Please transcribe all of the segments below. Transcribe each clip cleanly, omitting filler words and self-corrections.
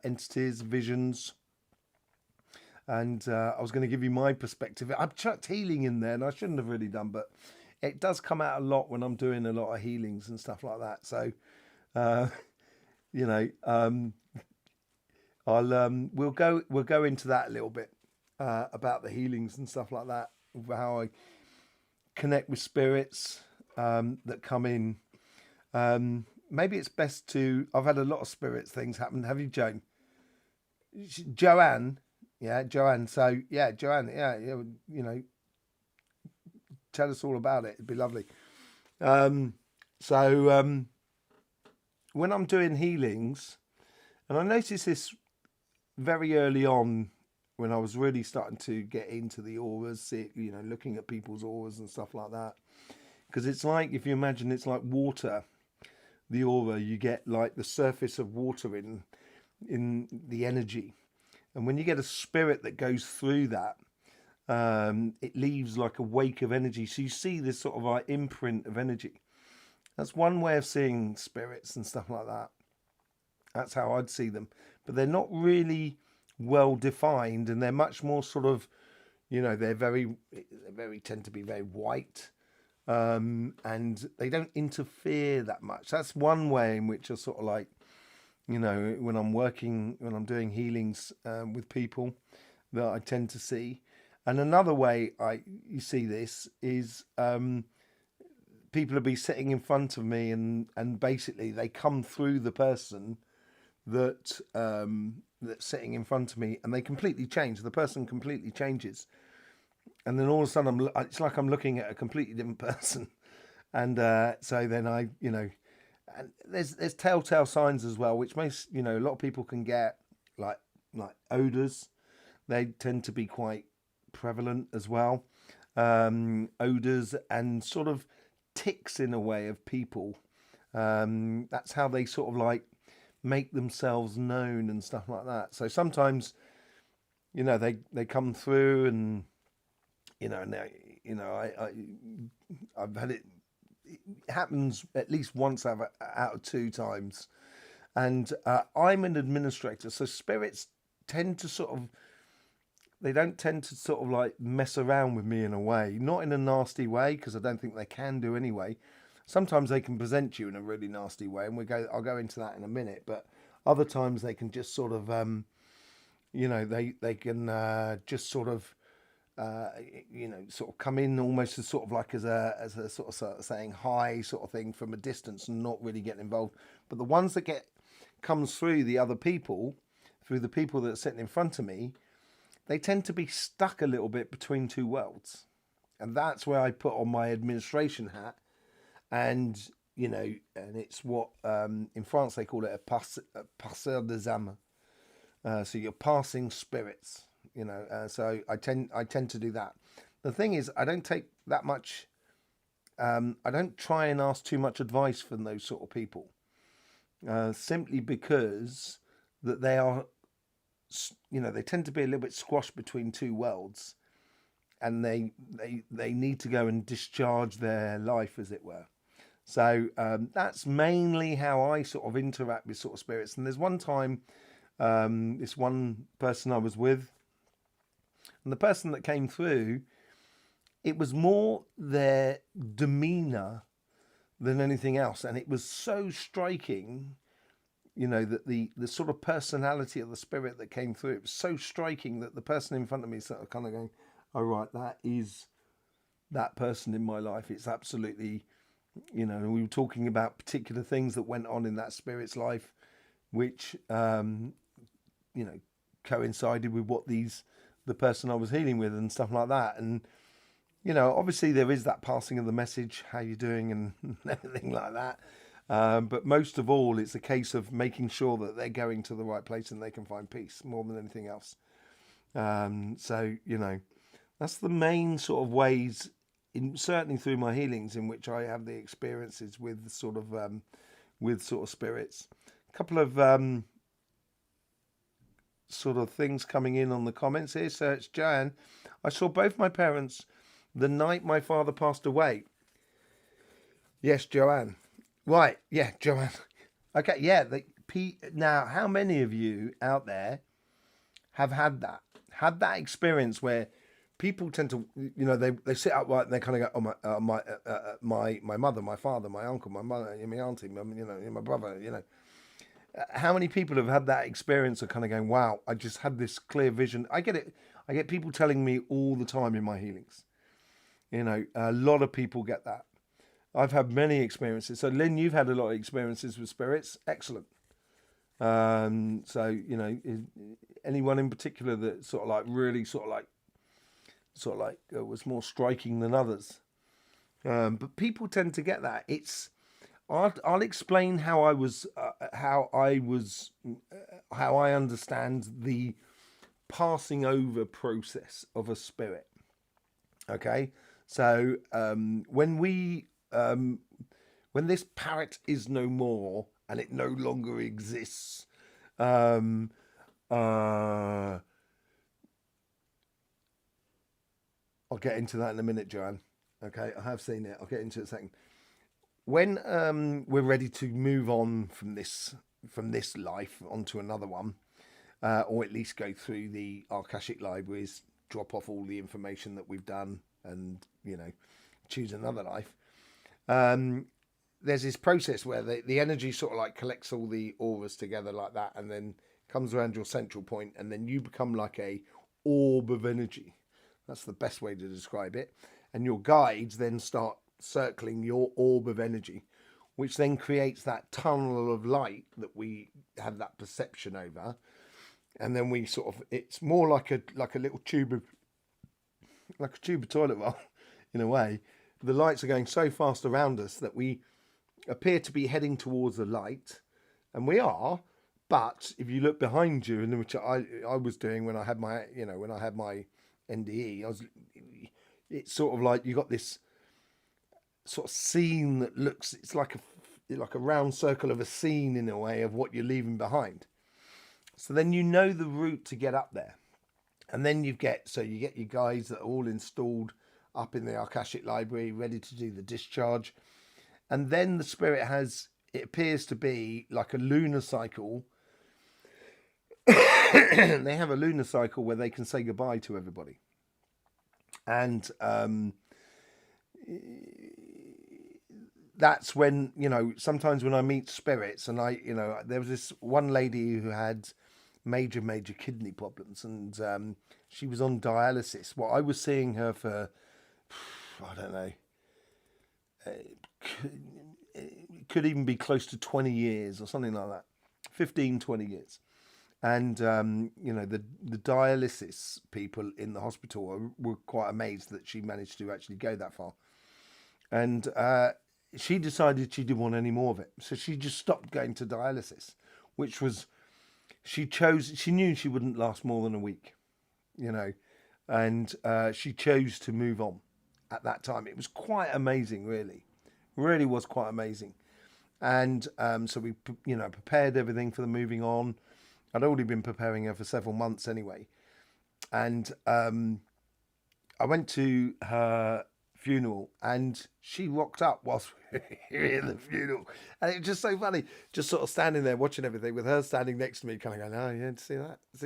entities, visions. And I was going to give you my perspective. I've chucked healing in there, and I shouldn't have really done, but it does come out a lot when I'm doing a lot of healings and stuff like that. So, uh, you know, we'll go into that a little bit about the healings and stuff like that, how I connect with spirits that come in. Maybe it's best to. I've had a lot of spirits things happen. Have you, Joan? Joanne? Yeah, Joanne. So yeah, Joanne. Yeah, yeah. Tell us all about it. It'd be lovely. Um, so when I'm doing healings, and I noticed this very early on when I was really starting to get into the auras, looking at people's auras and stuff like that. Because it's like, if you imagine, it's like water. The aura, you get like the surface of water in the energy, and when you get a spirit that goes through that, it leaves like a wake of energy. So you see this sort of like imprint of energy. That's one way of seeing spirits and stuff like that. That's how I'd see them. But they're not really well defined, and they're much more sort of, they tend to be very white, and they don't interfere that much. That's one way in which I sort of like, when I'm doing healings with people, that I tend to see. And another way you see this is people will be sitting in front of me, and basically they come through the person that's sitting in front of me, and they completely change. The person completely changes, and then all of a sudden it's like I'm looking at a completely different person. And so then and there's telltale signs as well, which most a lot of people can get, like odors. They tend to be quite prevalent as well. Odors and sort of ticks in a way of people. That's how they sort of like make themselves known and stuff like that. So sometimes, they come through, and now, I've had it. It happens at least once out of two times, and I'm an administrator, so spirits tend to sort of. They don't tend to sort of like mess around with me in a way, not in a nasty way, because I don't think they can do anyway. Sometimes they can present you in a really nasty way, and I'll go into that in a minute. But other times they can just sort of, they can just sort of, sort of come in almost as sort of like as a sort of saying hi sort of thing from a distance, and not really getting involved. But the ones that comes through the other people, through the people that are sitting in front of me, they tend to be stuck a little bit between two worlds. And that's where I put on my administration hat. And, and it's what in France they call it a passeur des âmes. So you're passing spirits, so I tend to do that. The thing is, I don't take that much, I don't try and ask too much advice from those sort of people. Simply because that they are, they tend to be a little bit squashed between two worlds, and they need to go and discharge their life, as it were. So that's mainly how I sort of interact with sort of spirits. And there's one time, this one person I was with, and the person that came through, it was more their demeanor than anything else, and it was so striking. That the sort of personality of the spirit that came through, it was so striking that the person in front of me sort of kind of going, "Oh right, that is that person in my life." It's absolutely, we were talking about particular things that went on in that spirit's life, which coincided with what the person I was healing with and stuff like that. And obviously there is that passing of the message, how you doing, and everything like that. But most of all, it's a case of making sure that they're going to the right place and they can find peace more than anything else. So, that's the main sort of ways, certainly through my healings, in which I have the experiences with sort of spirits. A couple of sort of things coming in on the comments here. So it's Joanne. I saw both my parents the night my father passed away. Yes, Joanne. Right, yeah, Joanne. Okay, yeah, now, how many of you out there have had that experience where people tend to, they sit upright and they kind of go, oh my mother, my father, my uncle, my mother, my auntie, my brother, how many people have had that experience of kind of going, wow, I just had this clear vision. I get it. I get people telling me all the time in my healings. A lot of people get that. I've had many experiences. So Lynn, you've had a lot of experiences with spirits. Excellent. So, anyone in particular that sort of like really was more striking than others. But people tend to get that. I'll explain how I understand the passing over process of a spirit. Okay, so when this parrot is no more and it no longer exists, I'll get into that in a minute, Joanne. Okay, I have seen it. I'll get into it in a second. When we're ready to move on from this life onto another one, or at least go through the Akashic libraries, drop off all the information that we've done, and choose another life. There's this process where the energy sort of like collects all the auras together like that, and then comes around your central point, and then you become like a orb of energy. That's the best way to describe it. And your guides then start circling your orb of energy, which then creates that tunnel of light that we have that perception over. And then we sort of, it's more like a little tube of toilet roll in a way. The lights are going so fast around us that we appear to be heading towards the light, and we are. But if you look behind you, and which I was doing when I had my NDE, it's sort of like you got this sort of scene that looks, it's like a round circle of a scene in a way of what you're leaving behind. So then the route to get up there, and then you get your guys that are all installed up in the Akashic library, ready to do the discharge, and then the spirit it appears to be like a lunar cycle. They have a lunar cycle where they can say goodbye to everybody. And that's when, sometimes when I meet spirits, and there was this one lady who had major kidney problems, and she was on dialysis. Well, I was seeing her for, I don't know, it could even be close to 20 years or something like that, 15, 20 years. And, the dialysis people in the hospital were quite amazed that she managed to actually go that far. And she decided she didn't want any more of it. So she just stopped going to dialysis, which was, she knew she wouldn't last more than a week, and she chose to move on at that time. It was quite amazing, really was quite amazing. And so we, prepared everything for the moving on. I'd already been preparing her for several months anyway. And I went to her funeral, and she rocked up whilst we were in the funeral. And it was just so funny, just sort of standing there watching everything with her standing next to me, kind of going, oh, yeah, see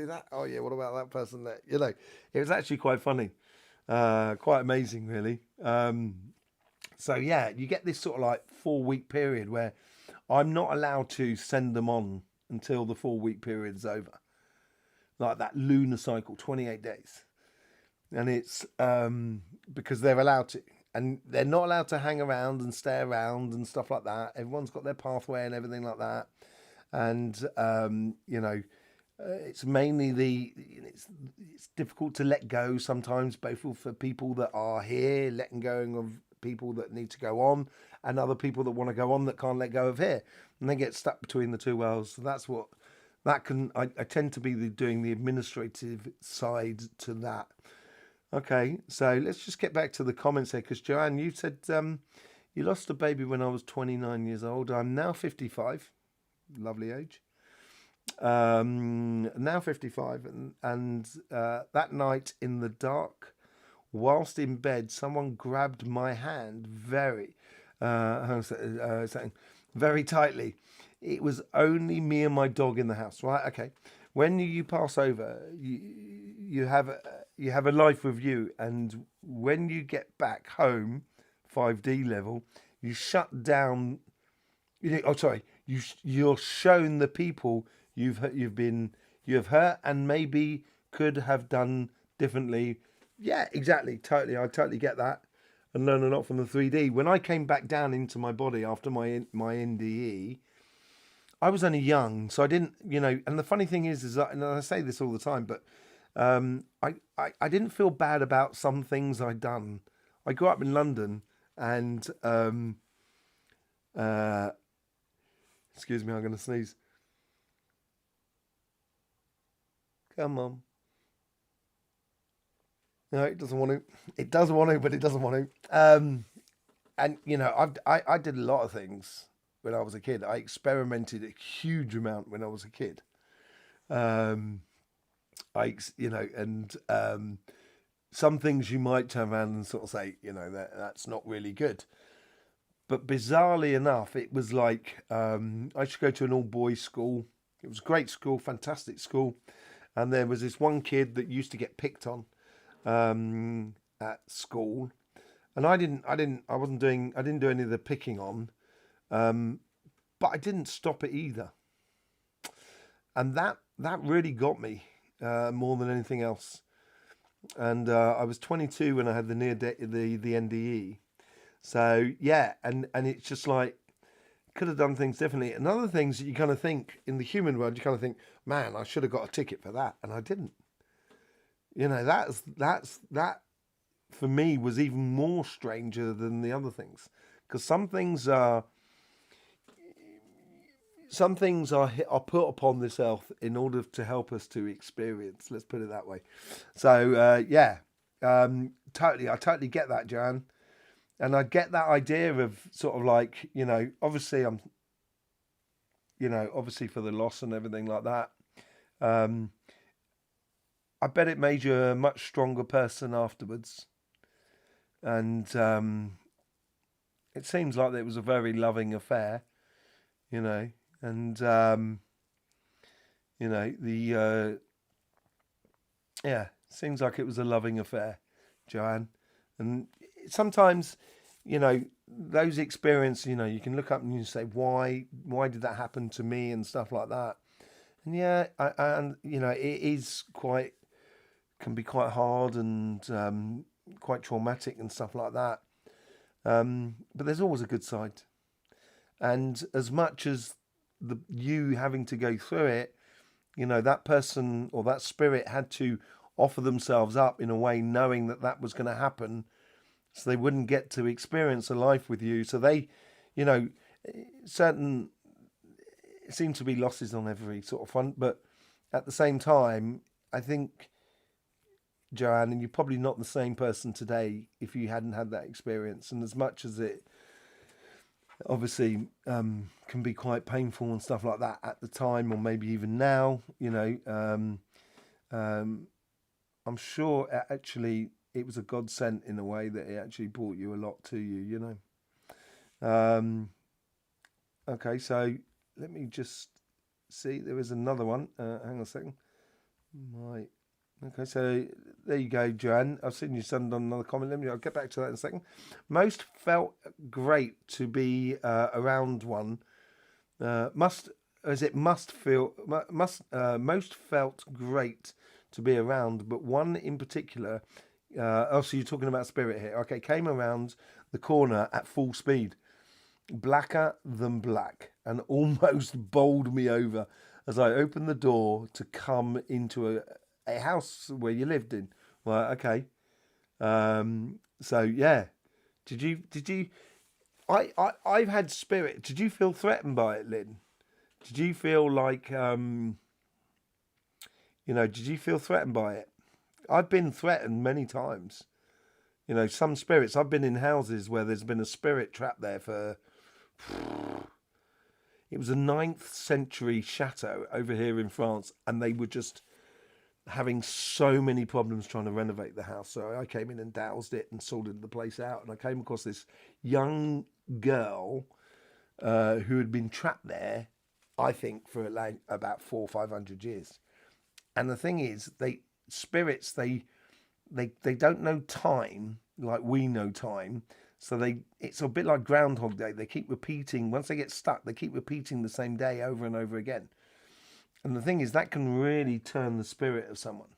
that? Oh, yeah, what about that person there? It was actually quite funny, quite amazing, really. So, yeah, you get this sort of like 4-week period where I'm not allowed to send them on until the 4-week period is over. Like that lunar cycle, 28 days. And it's because they're allowed to. And they're not allowed to hang around and stay around and stuff like that. Everyone's got their pathway and everything like that. And, it's mainly it's difficult to let go sometimes, both for people that are here, letting go of people that need to go on, and other people that want to go on that can't let go of here. And they get stuck between the two worlds. So that's what I tend to be doing the administrative side to that. Okay, so let's just get back to the comments here, because Joanne, you said you lost a baby when I was 29 years old. I'm now 55. Lovely age. Now 55, and that night in the dark, whilst in bed, someone grabbed my hand very tightly. it was only me and my dog in the house, right? Okay. When you pass over, you have a life with you, and when you get back home, 5D level, you shut down. Oh, sorry. You're shown the people you have hurt and maybe could have done differently. Yeah, exactly. Totally. I totally get that, and learn a lot from the 3D. When I came back down into my body after my NDE, I was only young, so I didn't, And the funny thing is that, and I say this all the time, but I didn't feel bad about some things I'd done. I grew up in London, and uh, excuse me, I'm going to sneeze. Come on. No, it doesn't want to. It doesn't want to, but it doesn't want to. And I did a lot of things when I was a kid. I experimented a huge amount when I was a kid. Um, and some things you might turn around and sort of say, that's not really good. But bizarrely enough, it was like I should go to an all boys school. It was a great school, fantastic school, and there was this one kid that used to get picked on at school, and I didn't do any of the picking on, but I didn't stop it either, and that really got me more than anything else. And I was 22 when I had the NDE. So yeah, and it's just like could have done things differently. And other things that you kind of think in the human world, you kind of think, man, I should have got a ticket for that, and I didn't. That for me was even more stranger than the other things, because some things are put upon this earth in order to help us to experience. Let's put it that way. So yeah, totally, I totally get that, Jan. And I get that idea of sort of like, obviously obviously for the loss and everything like that. Um, I bet it made you a much stronger person afterwards. And it seems like it was a very loving affair, you know. And, the, yeah, seems like it was a loving affair, Joanne. And sometimes, those experiences, you can look up and you say, why did that happen to me and stuff like that. And yeah, and it is can be quite hard and quite traumatic and stuff like that. But there's always a good side. And as much as you having to go through it, that person or that spirit had to offer themselves up in a way, knowing that was going to happen, so they wouldn't get to experience a life with you. So they, you know, certain it seemed to be losses on every sort of front, but at the same time, I think, Joanne, and you're probably not the same person today if you hadn't had that experience. And as much as it obviously can be quite painful and stuff like that at the time, or maybe even now, I'm sure actually it was a godsend in a way that it actually brought you a lot to you. Okay, so let me just see. There is another one. Hang on a second. Right. Okay, so there you go, Joanne. I've seen you send on another comment. I'll get back to that in a second. Most felt great to be around one. Most felt great to be around, but one in particular. So you're talking about spirit here. Okay, came around the corner at full speed, blacker than black, and almost bowled me over as I opened the door to come into a house where you lived in. Right, okay. So yeah, did you? I've had spirit. Did you feel threatened by it, Lynn? Did you feel like Did you feel threatened by it? I've been threatened many times. Some spirits. I've been in houses where there's been a spirit trapped there for. It was a 9th century chateau over here in France, and they were just having so many problems trying to renovate the house. So I came in and doused it and sorted the place out. And I came across this young girl who had been trapped there I think, for like about 400 or 500 years. And the thing is, spirits they don't know time like we know time. So it's a bit like Groundhog Day. They keep repeating. Once they get stuck, they keep repeating the same day over and over again. And the thing is, that can really turn the spirit of someone.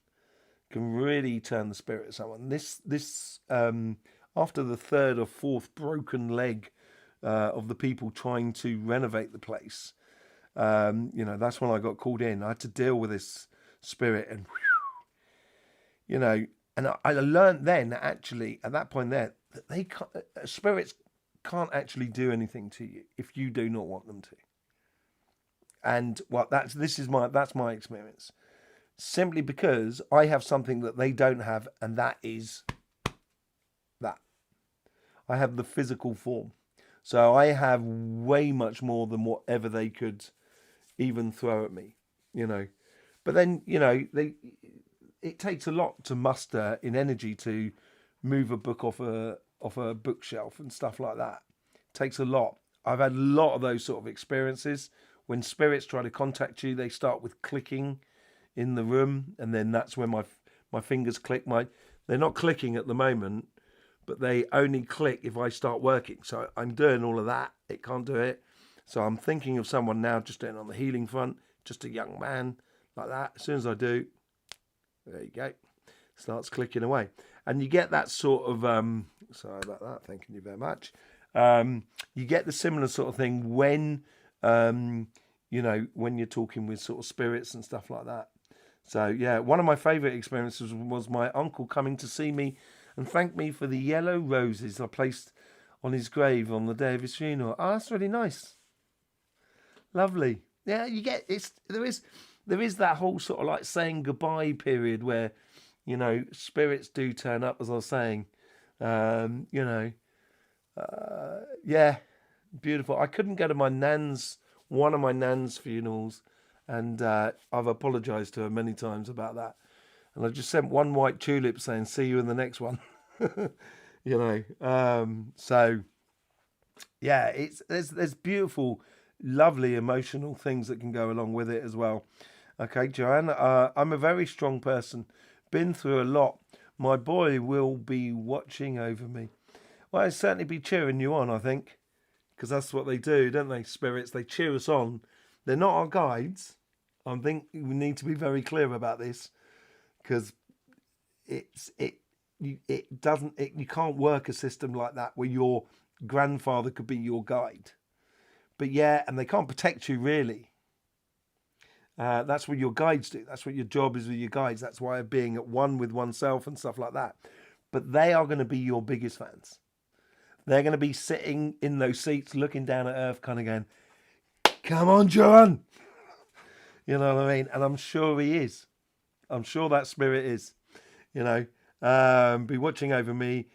Can really turn the spirit of someone. This after the third or fourth broken leg of the people trying to renovate the place, that's when I got called in. I had to deal with this spirit, and and I learned then, actually, at that point there, that spirits can't actually do anything to you if you do not want them to. And well, that's my experience. Simply because I have something that they don't have, and that is that. I have the physical form. So I have way much more than whatever they could even throw at me, But then, it takes a lot to muster in energy to move a book off a bookshelf and stuff like that. It takes a lot. I've had a lot of those sort of experiences. When spirits try to contact you, they start with clicking in the room, and then that's when my fingers click. They're not clicking at the moment, but they only click if I start working. So I'm doing all of that. It can't do it. So I'm thinking of someone now, just doing on the healing front, just a young man like that. As soon as I do, there you go, starts clicking away, and you get that sort of sorry about that. Thank you very much. You get the similar sort of thing when when you're talking with sort of spirits and stuff like that. So yeah, one of my favourite experiences was my uncle coming to see me and thank me for the yellow roses I placed on his grave on the day of his funeral. Oh, that's really nice. Lovely. Yeah, there is that whole sort of like saying goodbye period where, spirits do turn up, as I was saying. Yeah, beautiful. I couldn't go to one of my nan's funerals, and I've apologised to her many times about that. And I just sent one white tulip saying, "See you in the next one." So yeah, there's beautiful, lovely, emotional things that can go along with it as well. Okay, Joanne, I'm a very strong person, been through a lot. My boy will be watching over me. Well, I'll certainly be cheering you on, I think, because that's what they do, don't they, spirits? They cheer us on. They're not our guides. I think we need to be very clear about this, because you can't work a system like that where your grandfather could be your guide. But yeah, and they can't protect you really. That's what your guides do. That's what your job is with your guides. That's why being at one with oneself and stuff like that. But they are going to be your biggest fans. They're going to be sitting in those seats looking down at earth kind of going, "Come on, John." You know what I mean? And I'm sure he is. I'm sure that spirit is. Be watching over me.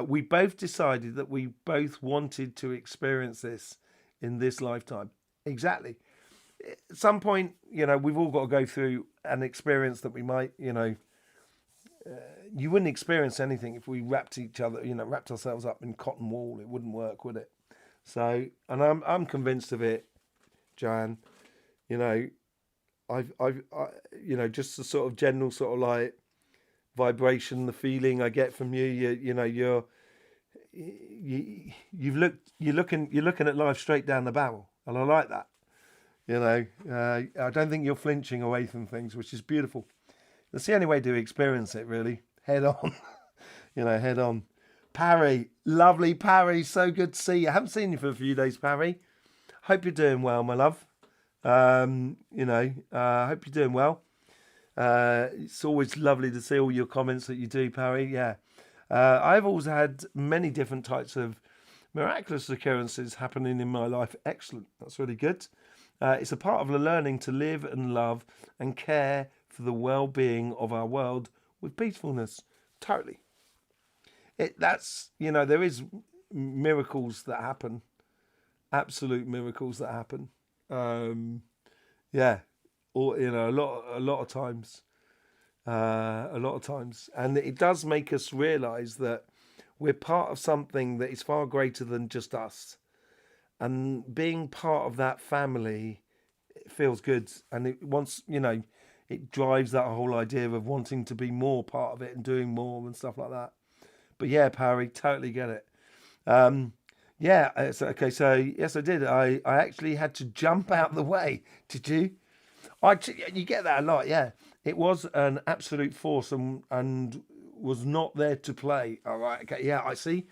We both decided that we both wanted to experience this in this lifetime. Exactly. At some point, we've all got to go through an experience that we might, you wouldn't experience anything if we wrapped ourselves up in cotton wool. It wouldn't work, would it? So, and I'm convinced of it, Joanne. I've just the sort of general sort of like vibration, the feeling I get from you. You're looking at life straight down the barrel, and I like that. I don't think you're flinching away from things, which is beautiful. That's the only way to experience it, really. Head on. Head on. Parry, lovely Parry, so good to see you. I haven't seen you for a few days, Parry. Hope you're doing well, my love. Hope you're doing well. It's always lovely to see all your comments that you do, Parry. Yeah. I've also had many different types of miraculous occurrences happening in my life. Excellent. That's really good. It's a part of the learning to live and love and care for the well-being of our world with peacefulness. Totally. There is miracles that happen. Absolute miracles that happen. Or a lot of times. And it does make us realize that we're part of something that is far greater than just us. And being part of that family feels good, and it wants, it drives that whole idea of wanting to be more part of it and doing more and stuff like that. But yeah, Parry, totally get it. Um, yeah, okay. So yes, I did. I actually had to jump out the way. Did you? You get that a lot. Yeah, it was an absolute force and was not there to play. All right. Okay. Yeah, I see.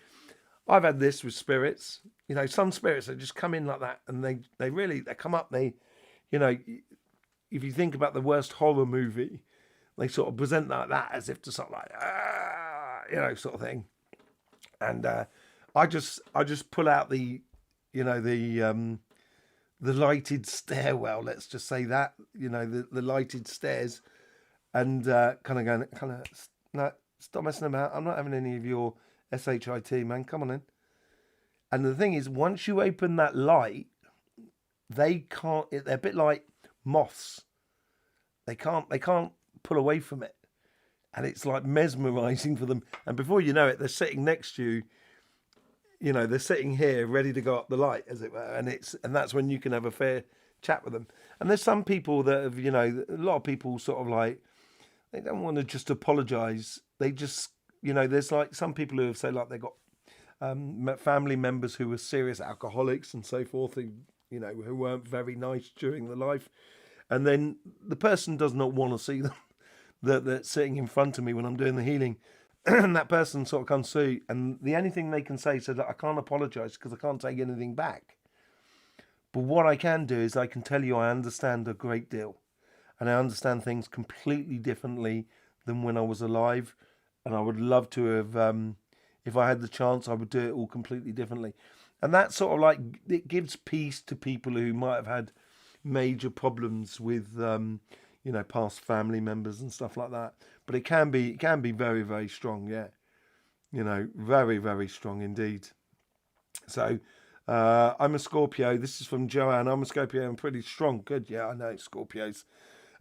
I've had this with spirits. Some spirits they just come in like that, and they come up. You know, if you think about the worst horror movie, they sort of present that as if to sort of like sort of thing. And I just pull out the lighted stairwell. Let's just say that the lighted stairs, and kind of no, stop messing about. I'm not having any of your shit, man. Come on in. And the thing is, once you open that light, they can't. They're a bit like moths. They can't pull away from it, and it's like mesmerizing for them. And before you know it, they're sitting next to you. They're sitting here ready to go up the light, as it were, and that's when you can have a fair chat with them. And there's some people that have, a lot of people sort of like they don't want to just apologize. They just, there's like some people who have said like they got family members who were serious alcoholics and so forth, who weren't very nice during the life, and then the person does not want to see them. That's sitting in front of me when I'm doing the healing. And that person sort of comes through, and the only thing they can say is that I can't apologise because I can't take anything back. But what I can do is I can tell you I understand a great deal, and I understand things completely differently than when I was alive, and I would love to have, if I had the chance, I would do it all completely differently. And that sort of like, it gives peace to people who might have had major problems with, past family members and stuff like that. But it can be very, very strong, yeah. Very, very strong indeed. So, I'm a Scorpio. This is from Joanne. I'm a Scorpio. I'm pretty strong. Good, yeah, I know, Scorpios.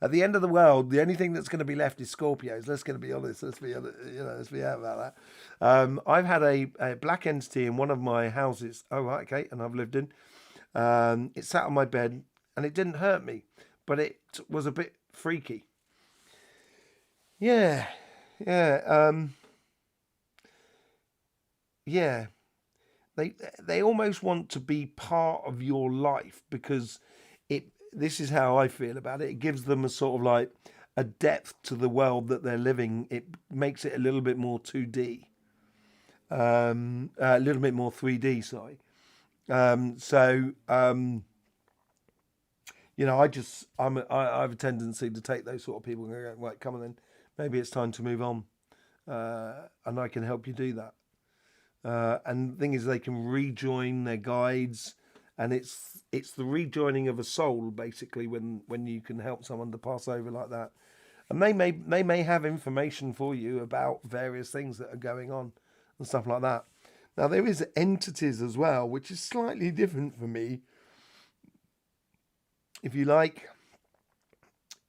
At the end of the world, the only thing that's going to be left is Scorpios. Let's be honest. Let's be out about that. I've had a black entity in one of my houses. Oh, right, okay, and I've lived in. It sat on my bed, and it didn't hurt me, but it was a bit freaky. Yeah, yeah, yeah. They almost want to be part of your life because this is how I feel about it. It gives them a sort of like a depth to the world that they're living. It makes it a little bit more 2D, a little bit more 3D. Sorry. I have a tendency to take those sort of people and go, right, come on then, maybe it's time to move on, and I can help you do that. And the thing is, they can rejoin their guides, and it's the rejoining of a soul basically when you can help someone to pass over like that, and they may have information for you about various things that are going on and stuff like that. Now there is entities as well, which is slightly different for me. If you like,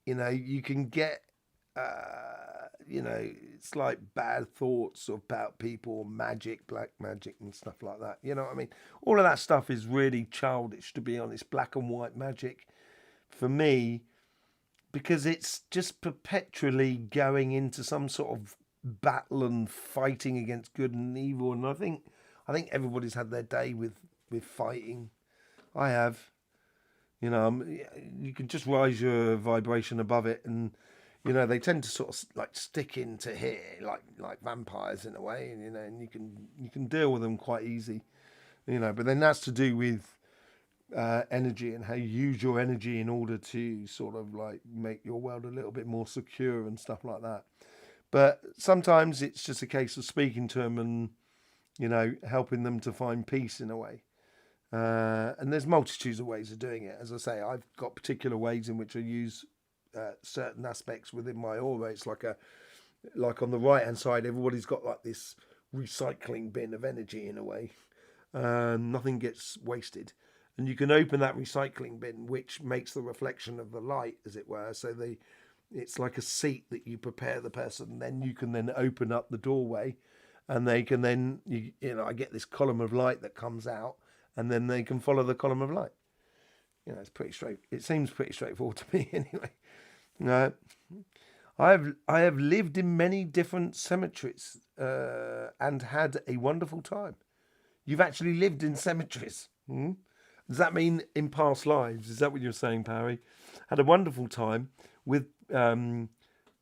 you can get, it's like bad thoughts about people, magic, black magic and stuff like that. You know what I mean? All of that stuff is really childish, to be honest, black and white magic for me, because it's just perpetually going into some sort of battle and fighting against good and evil. And I think everybody's had their day with fighting. I have. You can just rise your vibration above it, and they tend to sort of like stick into here, like vampires in a way, and you can deal with them quite easy, But then that's to do with energy and how you use your energy in order to sort of like make your world a little bit more secure and stuff like that. But sometimes it's just a case of speaking to them and helping them to find peace in a way. And there's multitudes of ways of doing it. As I say, I've got particular ways in which I use certain aspects within my aura. It's like on the right hand side, everybody's got like this recycling bin of energy in a way. Nothing gets wasted, and you can open that recycling bin, which makes the reflection of the light, as it were. So it's like a seat that you prepare the person, and then you can then open up the doorway, and they can then I get this column of light that comes out. And then they can follow the column of light. You know, it's pretty straight. It seems pretty straightforward to me, anyway. No, I have lived in many different cemeteries and had a wonderful time. You've actually lived in cemeteries. Hmm? Does that mean in past lives? Is that what you're saying, Parry? Had a wonderful time with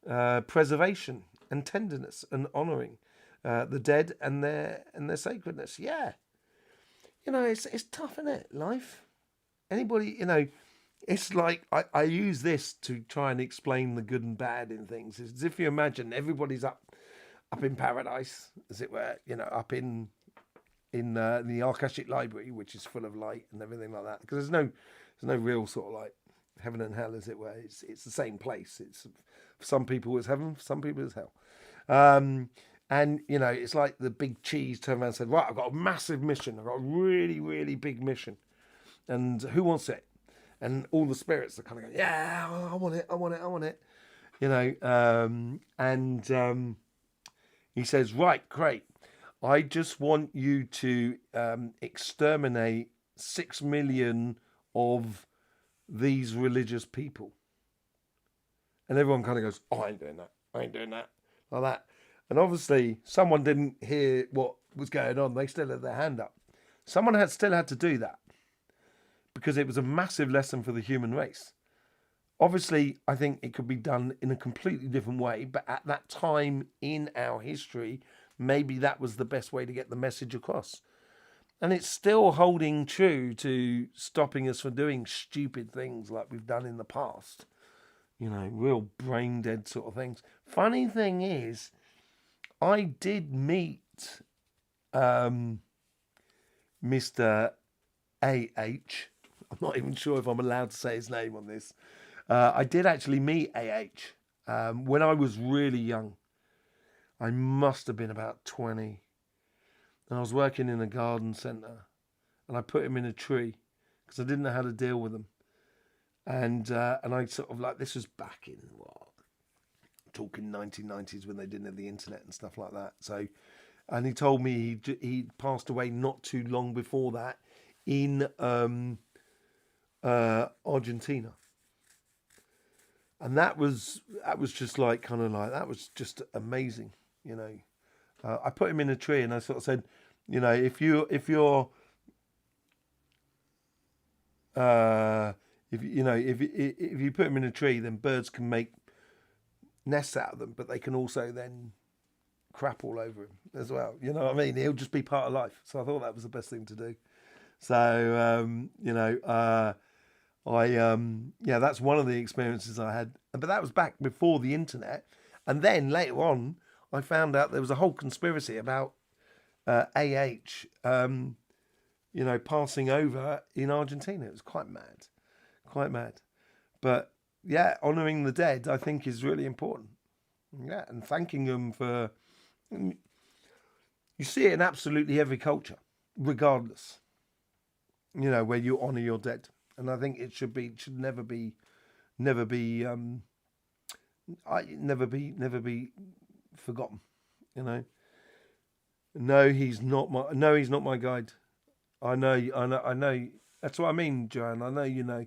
preservation and tenderness and honouring the dead and their sacredness. Yeah, you know, it's tough, isn't it? Life. Anybody, you know, it's like I use this to try and explain the good and bad in things. It's as if you imagine everybody's up in paradise, as it were, you know, up in the Akashic Library, which is full of light and everything like that. Because there's no real sort of like heaven and hell, as it were. It's the same place. It's for some people it's heaven, for some people it's hell. And you know, it's like the big cheese turned around and said, "Right, I've got a massive mission. I've got a really, really big mission, and who wants it?" And all the spirits are kind of going, "Yeah, I want it, I want it, I want it." You know, he says, "Right, great. I just want you to exterminate 6 million of these religious people." And everyone kind of goes, "Oh, I ain't doing that. I ain't doing that." Like that. And obviously, someone didn't hear what was going on. They still had their hand up. Someone still had to do that because it was a massive lesson for the human race. Obviously, I think it could be done in a completely different way. But at that time in our history, maybe that was the best way to get the message across. And it's still holding true to stopping us from doing stupid things like we've done in the past. You know, real brain dead sort of things. Funny thing is, I did meet Mr. A.H. I'm not even sure if I'm allowed to say his name on this. I did actually meet A.H. When I was really young. I must have been about 20. And I was working in a garden centre. And I put him in a tree because I didn't know how to deal with him. And I sort of like, this was back in talking 1990s when they didn't have the internet and stuff like that. So, and he told me he passed away not too long before that in Argentina. And that was just like kind of like, that was just amazing, you know. I put him in a tree and I sort of said, you know, if you put him in a tree, then birds can make nests out of them, but they can also then crap all over him as well. You know what I mean? He'll just be part of life. So I thought that was the best thing to do. So that's one of the experiences I had. But that was back before the internet. And then later on, I found out there was a whole conspiracy about AH, passing over in Argentina. It was quite mad. But yeah, honouring the dead, I think, is really important. Yeah, and thanking them for... You see it in absolutely every culture, regardless. You know, where you honour your dead. And I think it should never be forgotten. You know. No, he's not my guide. I know. That's what I mean, Joanne. I know you know.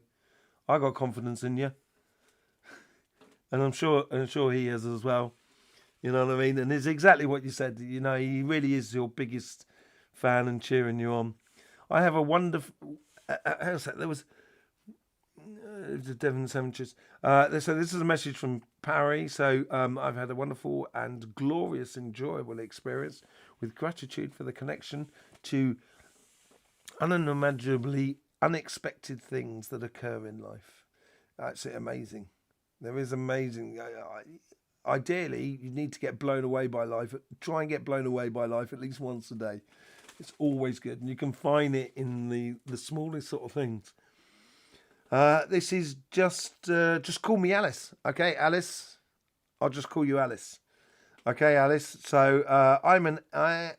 I got confidence in you. And I'm sure he is as well. You know what I mean? And it's exactly what you said. You know, he really is your biggest fan and cheering you on. I have a wonderful... there was... the Devon Cemeteries. So this is a message from Parry. So I've had a wonderful and glorious, enjoyable experience with gratitude for the connection to unimaginably unexpected things that occur in life. Actually amazing. There is amazing. Ideally, you need to get blown away by life. Try and get blown away by life at least once a day. It's always good. And you can find it in the smallest sort of things. This is just call me Alice. Okay, Alice? I'll just call you Alice. Okay, Alice. So I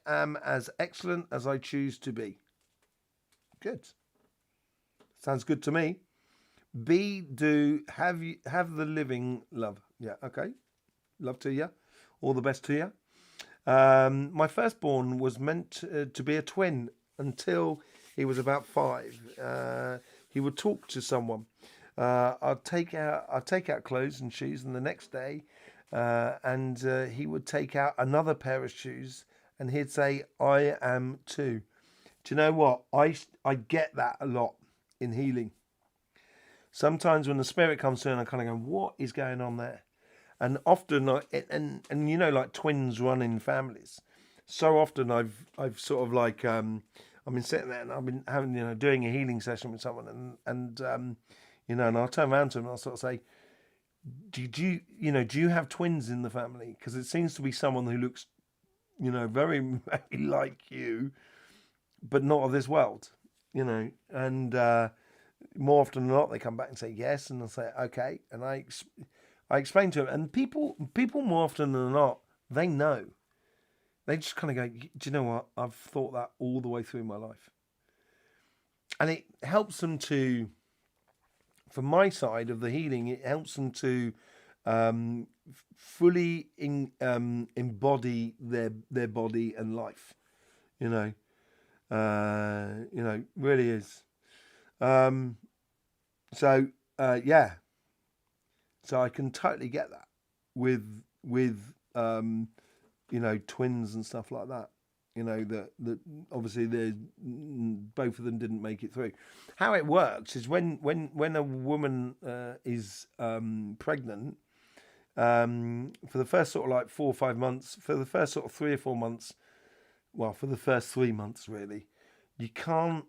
am as excellent as I choose to be. Good. Sounds good to me. Have the living love. Yeah, okay. Love to you. All the best to you. My firstborn was meant to be a twin until he was about 5. he would talk to someone. I'd take out clothes and shoes, and the next day, and he would take out another pair of shoes, and he'd say, "I am too." Do you know what? I get that a lot in healing. Sometimes when the spirit comes through, and I kind of go, "What is going on there?" And often, and you know, like twins run in families. So often, I've sort of like I've been sitting there and I've been having doing a healing session with someone, and and I'll turn around to them and I'll sort of say, do you have twins in the family? Because it seems to be someone who looks very, very like you, but not of this world, and more often than not, they come back and say yes, and I'll say okay, and I explain to them, and people more often than not, they know. They just kind of go, do you know what? I've thought that all the way through my life, and it helps them to. From my side of the healing, it helps them to fully embody their body and life. You know, really is. Um, so yeah, so I can totally get that with twins and stuff like that. That obviously both of them didn't make it through. How it works is when a woman is pregnant, for the first sort of like 4 or 5 months, for the first sort of 3 or 4 months, well, for the first 3 months really, you can't.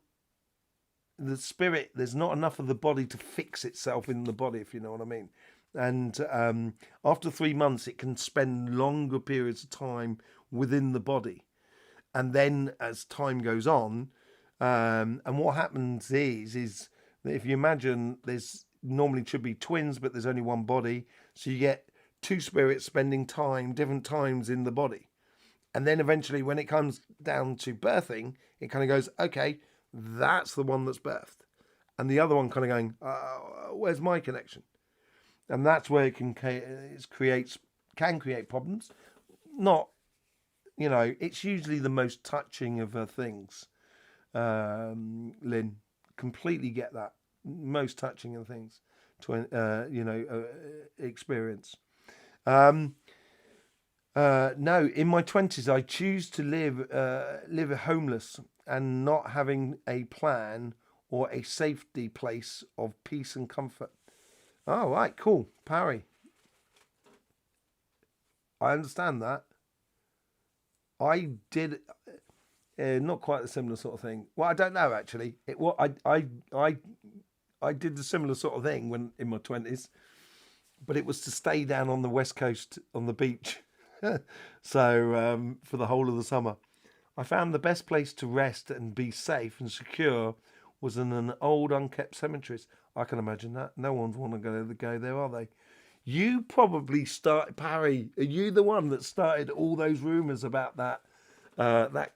The spirit, there's not enough of the body to fix itself in the body, if you know what I mean. And after 3 months, it can spend longer periods of time within the body. And then as time goes on, and what happens is that if you imagine there's normally should be twins, but there's only one body. So you get two spirits spending time, different times in the body. And then eventually when it comes down to birthing, it kind of goes, okay, that's the one that's birthed. And the other one kind of going, where's my connection? And that's where it can create problems. Not, it's usually the most touching of things. Lynn, completely get that. Most touching of things to, experience. No, in my 20s, I choose to live homeless and not having a plan or a safety place of peace and comfort. Oh, right, cool. Parry. I understand that. I did not quite a similar sort of thing. Well, I don't know actually. I did the similar sort of thing when in my 20s, but it was to stay down on the west coast on the beach. So for the whole of the summer, I found the best place to rest and be safe and secure was in an old unkept cemetery. I can imagine that. No one's want to go there, are they? You probably started, Parry. Are you the one that started all those rumours about that that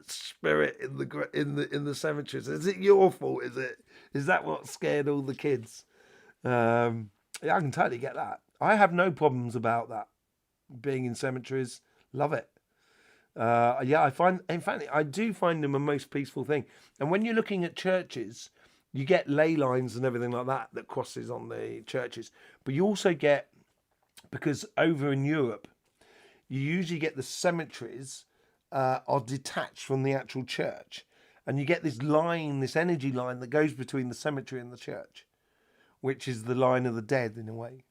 spirit in the cemeteries? Is it your fault? Is that what scared all the kids? Yeah, I can totally get that. I have no problems about that. Being in cemeteries, love it. Yeah, I do find them a most peaceful thing. And when you're looking at churches, you get ley lines and everything like that crosses on the churches. But you also get, because over in Europe, you usually get the cemeteries are detached from the actual church. And you get this line, this energy line that goes between the cemetery and the church, which is the line of the dead in a way,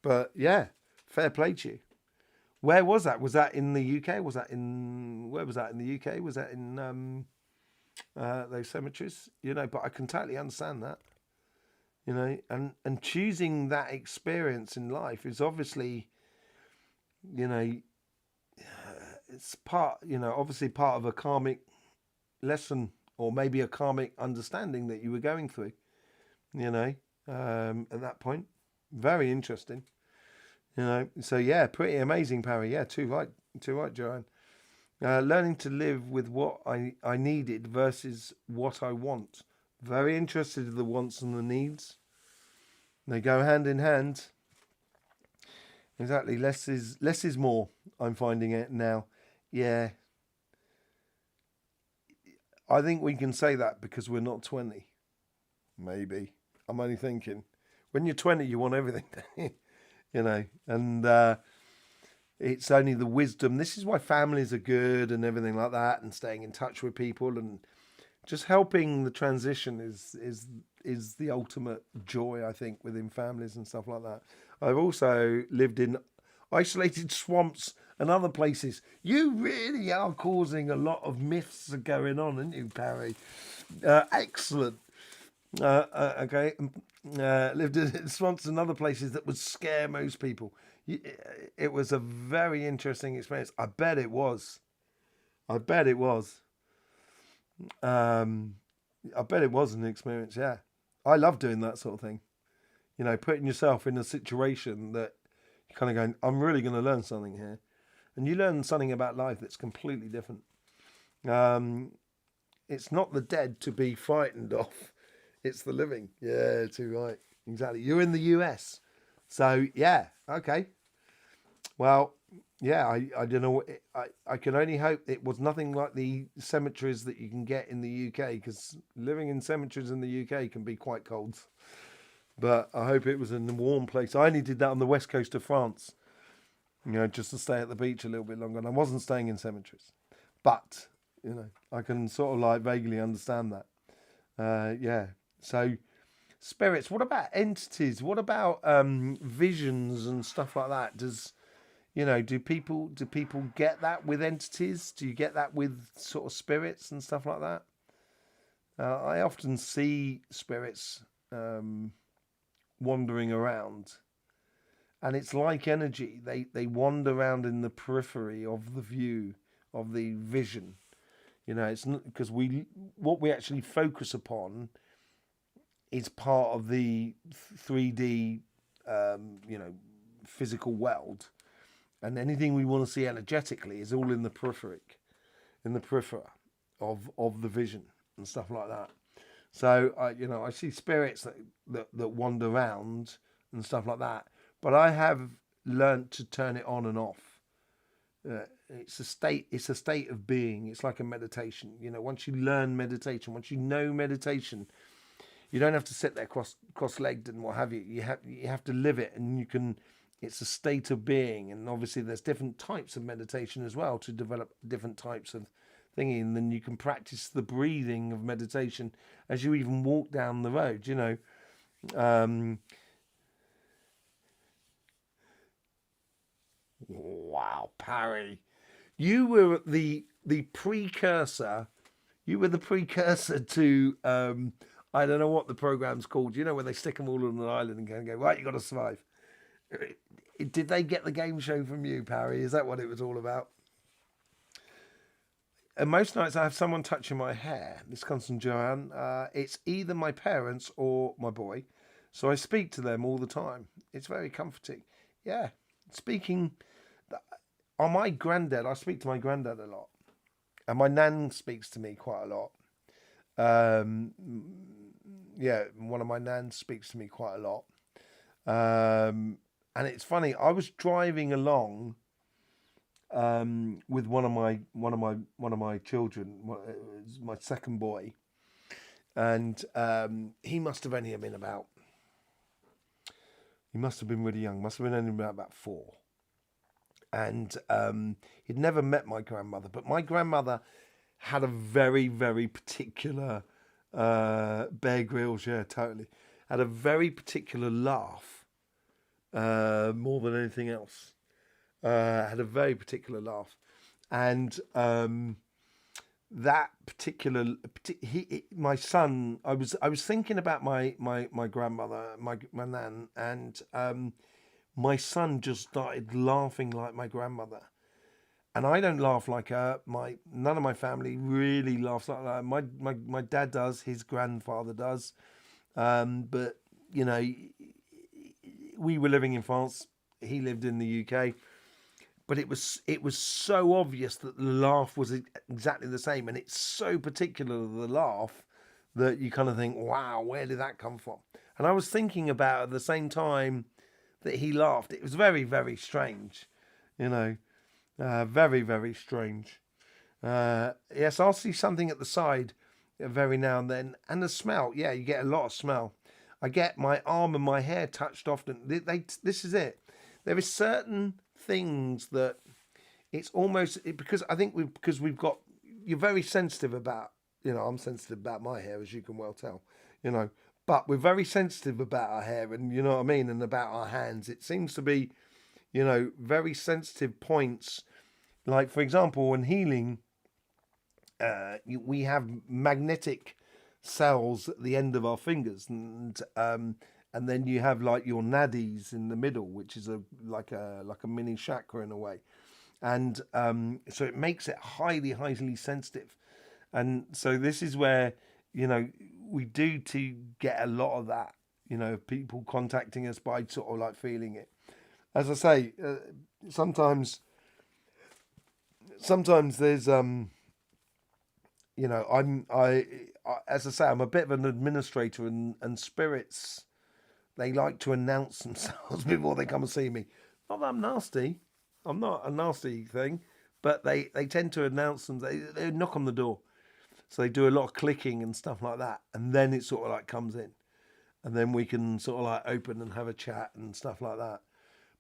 But yeah, fair play to you. Where was that? Was that in the UK? Where was that in the UK? Was that in those cemeteries? But I can totally understand that. And choosing that experience in life is obviously, it's obviously part of a karmic lesson or maybe a karmic understanding that you were going through, at that point. Very interesting. So yeah, pretty amazing, Parry. Yeah, too right, Joanne. Learning to live with what I needed versus what I want. Very interested in the wants and the needs. They go hand in hand. Exactly. Less is more. I'm finding it now. Yeah. I think we can say that because we're not 20. Maybe. I'm only thinking. When you're 20, you want everything, don't you? And it's only the wisdom. This is why families are good and everything like that, and staying in touch with people and just helping the transition is the ultimate joy, I think, within families and stuff like that. I've also lived in isolated swamps and other places. You really are causing a lot of myths going on, aren't you, Parry? Excellent. Okay. Lived in swamps and other places that would scare most people. It was a very interesting experience. I bet it was. I bet it was. I bet it was an experience. Yeah, I love doing that sort of thing. Putting yourself in a situation that you're kind of going, I'm really going to learn something here, and you learn something about life that's completely different. It's not the dead to be frightened of; it's the living. Yeah, too right. Exactly. You're in the US, so yeah. Okay. Well, yeah, I don't know. I can only hope it was nothing like the cemeteries that you can get in the UK, because living in cemeteries in the UK can be quite cold. But I hope it was in a warm place. I only did that on the west coast of France, just to stay at the beach a little bit longer. And I wasn't staying in cemeteries. But, I can sort of like vaguely understand that. Yeah. So, spirits. What about entities? What about visions and stuff like that? Do people get that with entities? Do you get that with sort of spirits and stuff like that? I often see spirits wandering around, and it's like energy. They wander around in the periphery of the view, of the vision. It's not because what we actually focus upon is part of the 3D, physical world. And anything we want to see energetically is all in the periphery of the vision and stuff like that. So I see spirits that wander around and stuff like that. But I have learnt to turn it on and off. It's a state of being. It's like a meditation. Once you learn meditation, once you know meditation, you don't have to sit there cross-legged and what have you. You have to live it, and you can. It's a state of being, and obviously there's different types of meditation as well to develop different types of thinking. And then you can practice the breathing of meditation as you even walk down the road. Wow, Parry, you were the precursor. You were the precursor to I don't know what the program's called. When they stick them all on an island and go right, you got to survive. Did they get the game show from you, Parry? Is that what it was all about? And most nights I have someone touching my hair. This comes from Joanne. It's either my parents or my boy. So I speak to them all the time. It's very comforting. Yeah. Speaking on my granddad, I speak to my granddad a lot. And my nan speaks to me quite a lot. Yeah, one of my nans speaks to me quite a lot. And it's funny. I was driving along with one of my children, my second boy, and he must have only been about. He must have been really young. Must have been only about 4, and he'd never met my grandmother. But my grandmother had a very, very particular Bear Grylls. Yeah, totally. Had a very particular laugh. More than anything else, had a very particular laugh, and that particular my son. I was thinking about my grandmother, my nan, and my son just started laughing like my grandmother, and I don't laugh like her. None of my family really laughs like that. My dad does, his grandfather does, but we were living in France. He lived in the UK, but it was so obvious that the laugh was exactly the same, and it's so particular, the laugh, that you kind of think, wow, where did that come from? And I was thinking about at the same time that he laughed. It was very, very strange, very, very strange. Yes, I'll see something at the side. very now and then. And the smell, yeah, you get a lot of smell. I get my arm and my hair touched often. This is it. There is certain things that it's almost because I think because we've got, you're very sensitive about, I'm sensitive about my hair, as you can well tell, but we're very sensitive about our hair, and you know what I mean, and about our hands. It seems to be, very sensitive points. Like, for example, when healing, we have magnetic cells at the end of our fingers, and then you have like your nadis in the middle, which is like a mini chakra in a way, and so it makes it highly sensitive, and so this is where we do to get a lot of that, people contacting us by sort of like feeling it. As I say, sometimes there's as I say, I'm a bit of an administrator, and spirits, they like to announce themselves before they come and see me. Not that I'm nasty. I'm not a nasty thing, but they tend to announce them. They knock on the door. So they do a lot of clicking and stuff like that. And then it sort of like comes in. And then we can sort of like open and have a chat and stuff like that.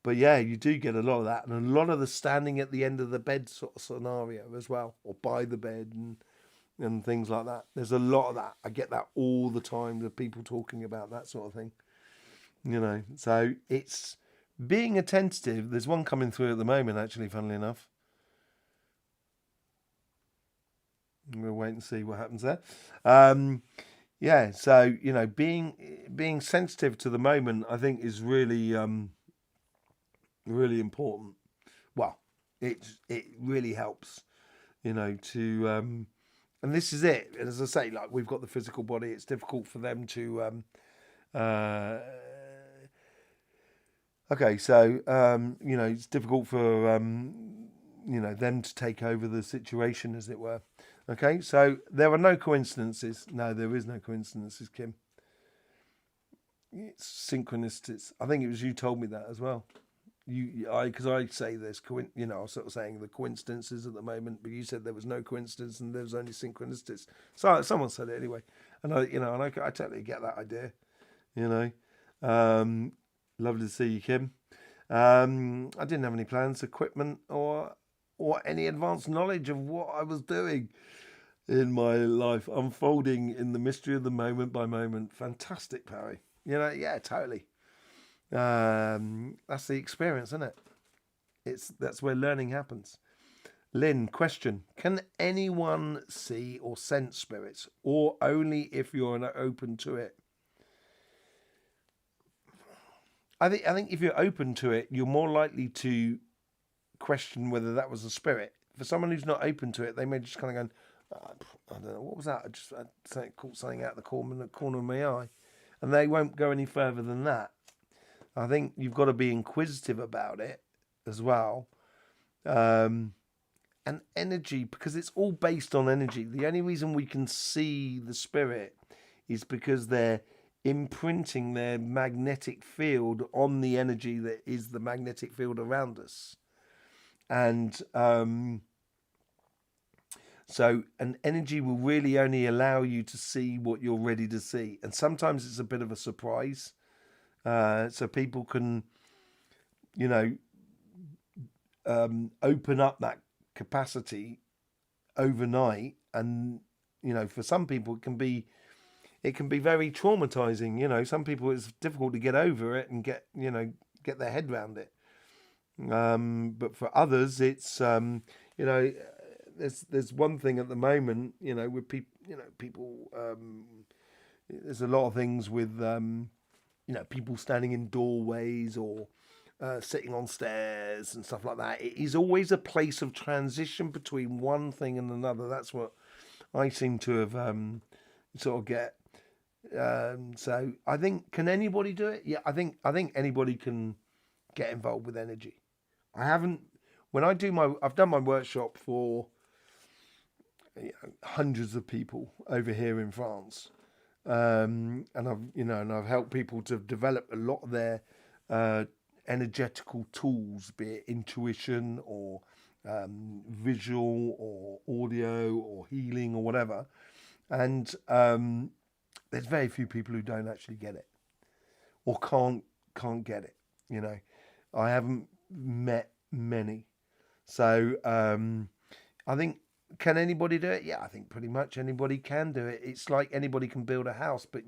But yeah, you do get a lot of that. And a lot of the standing at the end of the bed sort of scenario as well. Or by the bed and things like that. There's a lot of that. I get that all the time, the people talking about that sort of thing. So it's being attentive. There's one coming through at the moment, actually, funnily enough. We'll wait and see what happens there. Yeah, so being sensitive to the moment, I think, is really really important. Well, it really helps, to and this is it. And as I say, like, we've got the physical body. It's difficult for them to okay, so it's difficult for them to take over the situation, as it were. Okay, so there are no coincidences. No, there is no coincidences, Kim. It's synchronicities. I think it was you told me that as well. Because I say there's I was sort of saying the coincidences at the moment, but you said there was no coincidence and there was only synchronicities. So someone said it anyway, and I totally get that idea. Lovely to see you, Kim. I didn't have any plans, equipment, or any advanced knowledge of what I was doing in my life, unfolding in the mystery of the moment by moment. Fantastic, Parry. Yeah, totally. That's the experience, isn't it? That's where learning happens. Lynn, question: can anyone see or sense spirits, or only if you're open to it? I think if you're open to it, you're more likely to question whether that was a spirit. For someone who's not open to it, they may just kind of go, I don't know, what was that? I caught something out the corner of my eye, and they won't go any further than that. I think you've got to be inquisitive about it as well, and energy, because it's all based on energy. The only reason we can see the spirit is because they're imprinting their magnetic field on the energy that is the magnetic field around us. And so an energy will really only allow you to see what you're ready to see. And sometimes it's a bit of a surprise. So people can, open up that capacity overnight. And, for some people it can be very traumatizing. Some people, it's difficult to get over it and get their head around it. But for others, it's there's one thing at the moment, with people, there's a lot of things with people standing in doorways or sitting on stairs and stuff like that. It is always a place of transition between one thing and another. That's what I seem to have sort of get. So I think, can anybody do it? Yeah, I think anybody can get involved with energy. I've done my workshop for hundreds of people over here in France, and I've helped people to develop a lot of their energetical tools, be it intuition or visual or audio or healing or whatever. And there's very few people who don't actually get it or can't get it. You know, I haven't met many. So I think, can anybody do it? Yeah, I think pretty much anybody can do it. It's like anybody can build a house, but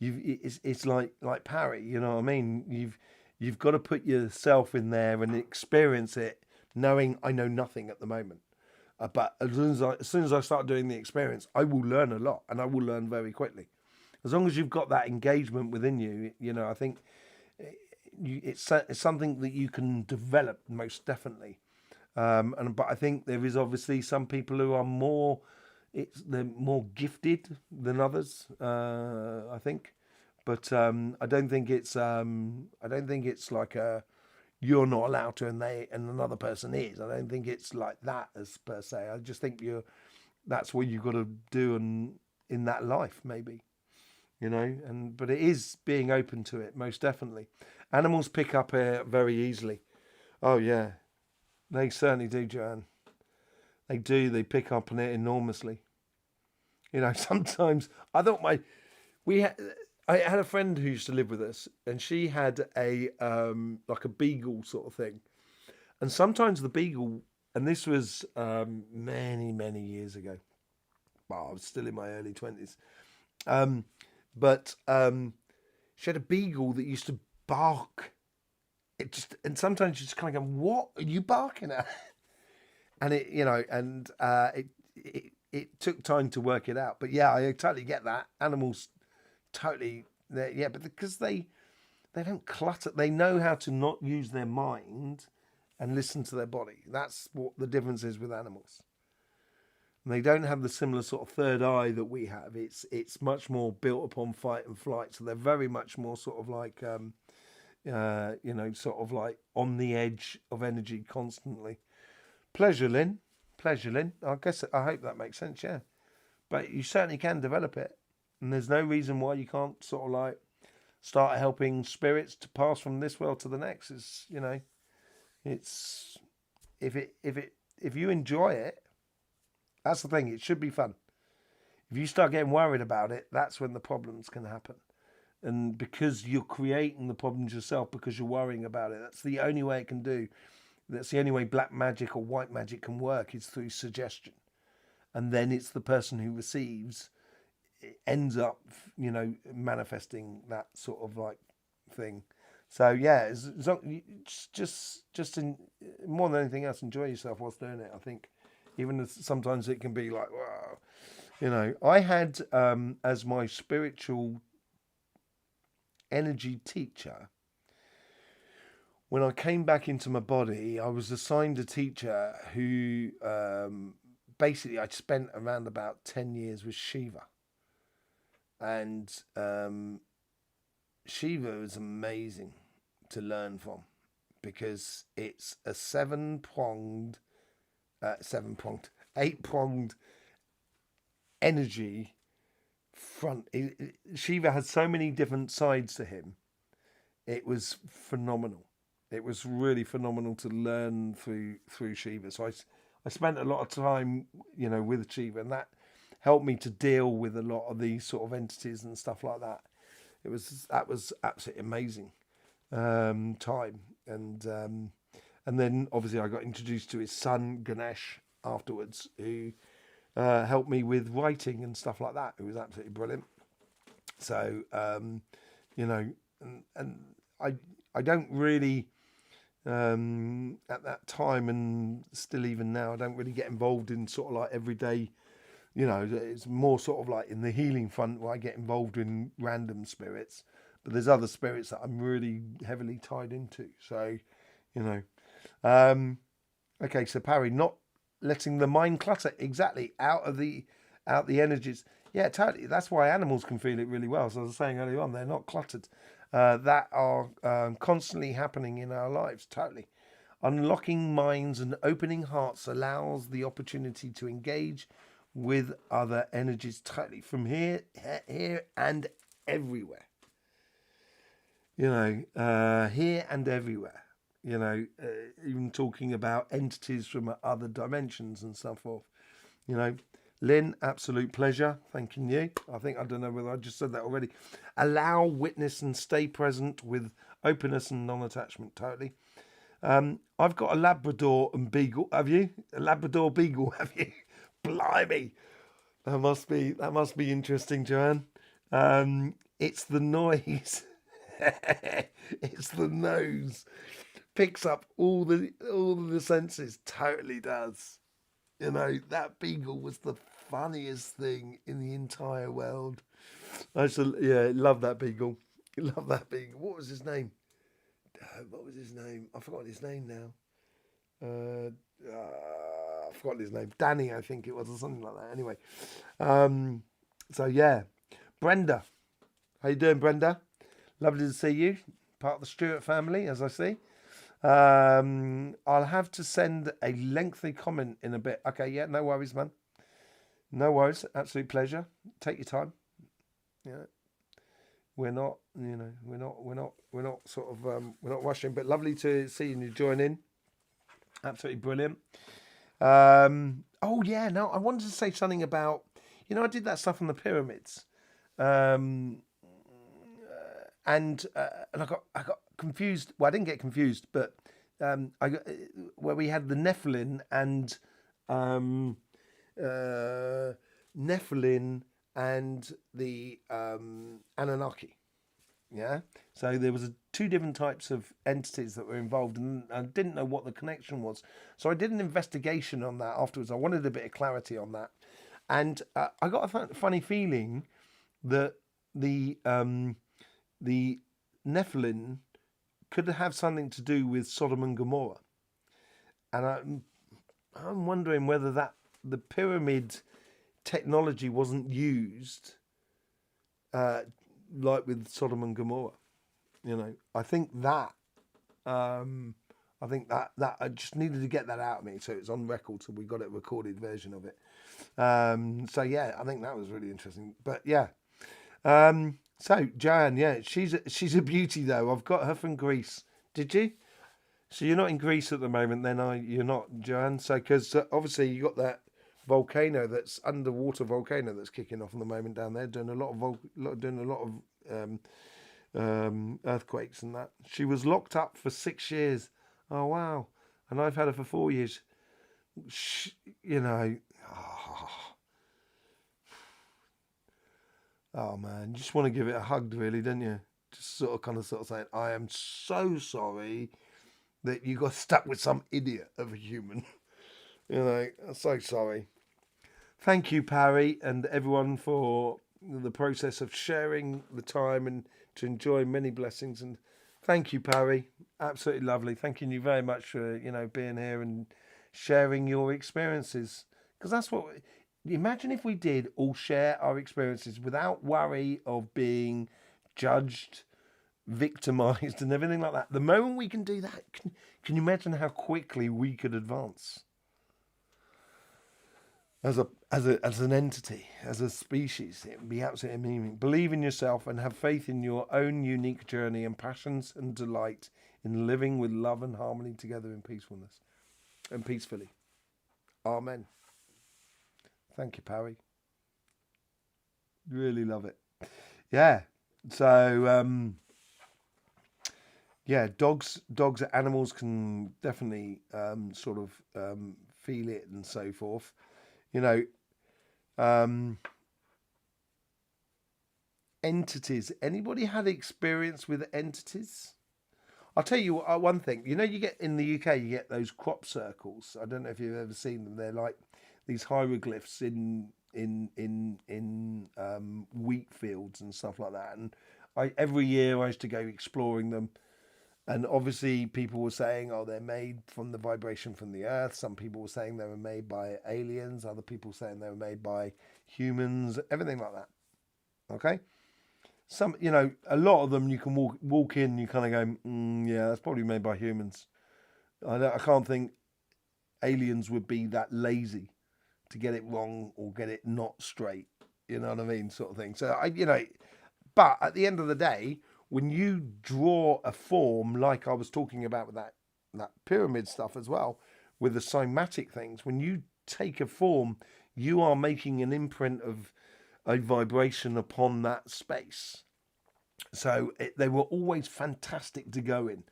it's like Parry. You know what I mean? You've got to put yourself in there and experience it, knowing I know nothing at the moment. But as soon as I start doing the experience, I will learn a lot, and I will learn very quickly. As long as you've got that engagement within you, you know, I think it's something that you can develop most definitely. But I think there is obviously some people who are they're more gifted than others. I think, but I don't think it's like a you're not allowed to and another person is. I don't think it's like that as per se. I just think that's what you've got to do in that life maybe, you know. But it is being open to it most definitely. Animals pick up very easily. Oh yeah, they certainly do, Joanne. They do. They pick up on it enormously. You know, sometimes I thought we had. I had a friend who used to live with us, and she had a like a beagle sort of thing. And sometimes the beagle, and this was many years ago. Well, I was still in my early 20s. Um, but she had a beagle that used to bark. And sometimes you just kind of go, "What are you barking at?" And it, you know, and it took time to work it out. But yeah, I totally get that. Animals totally, yeah, but because they don't clutter, they know how to not use their mind and listen to their body. That's what the difference is with animals. And they don't have the similar sort of third eye that we have. It's much more built upon fight and flight. So they're very much more sort of like you know, sort of like on the edge of energy constantly. Pleasure, Lynn. Pleasure, Lynn. I hope that makes sense. Yeah, but you certainly can develop it, and there's no reason why you can't sort of like start helping spirits to pass from this world to the next. It's, you know, it's if you enjoy it, that's the thing. It should be fun. If you start getting worried about it, that's when the problems can happen. And because you're creating the problems yourself because you're worrying about it, that's the only way it can do. That's the only way black magic or white magic can work, is through suggestion. And then it's the person who receives ends up, you know, manifesting that sort of like thing. So yeah, just in, more than anything else, enjoy yourself whilst doing it. I think, even as sometimes it can be like, wow, you know. I had as my spiritual energy teacher, when I came back into my body, I was assigned a teacher who basically I'd spent around about 10 years with Shiva. And Shiva is amazing to learn from, because it's a eight-pronged energy front. Shiva has so many different sides to him. It was phenomenal. It was really phenomenal to learn through Shiva. So I spent a lot of time, you know, with Shiva, and that helped me to deal with a lot of these sort of entities and stuff like that. That was absolutely amazing time, and then obviously I got introduced to his son Ganesh afterwards, who helped me with writing and stuff like that. It was absolutely brilliant. So you know, and I don't really at that time, and still even now, I don't really get involved in sort of like everyday. You know, it's more sort of like in the healing front where I get involved in random spirits, but there's other spirits that I'm really heavily tied into. So, you know, okay. So Parry, not letting the mind clutter, exactly, out the energies. Yeah, totally. That's why animals can feel it really well. So I was saying earlier on, they're not cluttered. That are constantly happening in our lives. Totally. Unlocking minds and opening hearts allows the opportunity to engage with other energies, totally, from here and everywhere. You know, here and everywhere. You know, even talking about entities from other dimensions and so forth. You know, Lynn, absolute pleasure. Thanking you. I don't know whether I just said that already. Allow, witness, and stay present with openness and non-attachment. Totally. I've got a Labrador and Beagle. Have you? A Labrador Beagle, have you? Blimey. That must be interesting, Joanne. It's the noise. It's the nose. Picks up all the senses. Totally does. You know, that beagle was the funniest thing in the entire world. Love that beagle. Love that beagle. What was his name? I've forgotten his name now. I've forgotten his name. Danny, I think it was, or something like that. Anyway, so yeah, Brenda, how you doing, Brenda? Lovely to see you. Part of the Stewart family, as I see. I'll have to send a lengthy comment in a bit. Okay, yeah, no worries, man. No worries. Absolute pleasure. Take your time. Yeah. We're not sort of, we're not rushing, but lovely to see you join in. Absolutely brilliant. Oh yeah, no, I wanted to say something about, I did that stuff on the pyramids. And I got confused. Well, I didn't get confused, but I got where we had the Nephilim and the Anunnaki. Yeah, so there was two different types of entities that were involved, and I didn't know what the connection was. So I did an investigation on that afterwards. I wanted a bit of clarity on that, and I got a funny feeling that the Nephilim could have something to do with Sodom and Gomorrah, and I'm wondering whether the pyramid technology wasn't used like with Sodom and Gomorrah. I think that I just needed to get that out of me, so it's on record, so we got a recorded version of it. So yeah, I think that was really interesting. But yeah, so Joanne, yeah, she's a beauty though. I've got her from Greece. Did you? So you're not in Greece at the moment, then, you're not, Joanne? So because obviously you got that volcano, that's underwater volcano that's kicking off at the moment down there, doing a lot of earthquakes and that. She was locked up for 6 years. Oh wow! And I've had her for 4 years. Oh man, you just want to give it a hug, really, don't you? Just sort of saying, I am so sorry that you got stuck with some idiot of a human. I'm so sorry. Thank you, Parry, and everyone for the process of sharing the time and to enjoy many blessings. And thank you, Parry. Absolutely lovely. Thanking you very much for, being here and sharing your experiences. Because that's what... Imagine if we did all share our experiences without worry of being judged, victimized, and everything like that. The moment we can do that, can you imagine how quickly we could advance as an entity, as a species? It would be absolutely amazing. Believe in yourself and have faith in your own unique journey and passions and delight in living with love and harmony together in peacefulness and peacefully. Amen. Thank you, Parry. Really love it. Yeah. So, yeah, dogs, animals can definitely feel it and so forth. Entities. Anybody had experience with entities? I'll tell you one thing. You get in the UK, you get those crop circles. I don't know if you've ever seen them. They're like these hieroglyphs in wheat fields and stuff like that. And every year I used to go exploring them. And obviously people were saying, oh, they're made from the vibration from the earth. Some people were saying they were made by aliens. Other people saying they were made by humans, everything like that. Okay? Some, a lot of them you can walk in and you kind of go, yeah, that's probably made by humans. I can't think aliens would be that lazy to get it wrong or get it not straight. You know what I mean? Sort of thing. So, but at the end of the day, when you draw a form, like I was talking about with that pyramid stuff as well, with the somatic things, when you take a form, you are making an imprint of a vibration upon that space. So they were always fantastic to go in.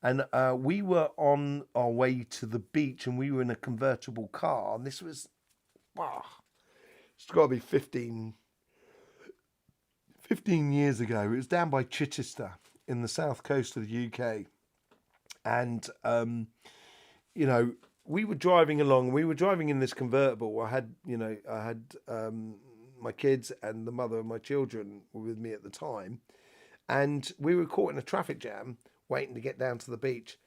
And we were on our way to the beach, and we were in a convertible car. And this was, wow, it's got to be 15 years ago. It was down by Chichester in the south coast of the UK. And, you know, we were driving along. We were driving in this convertible. I had my kids and the mother of my children were with me at the time. And we were caught in a traffic jam waiting to get down to the beach.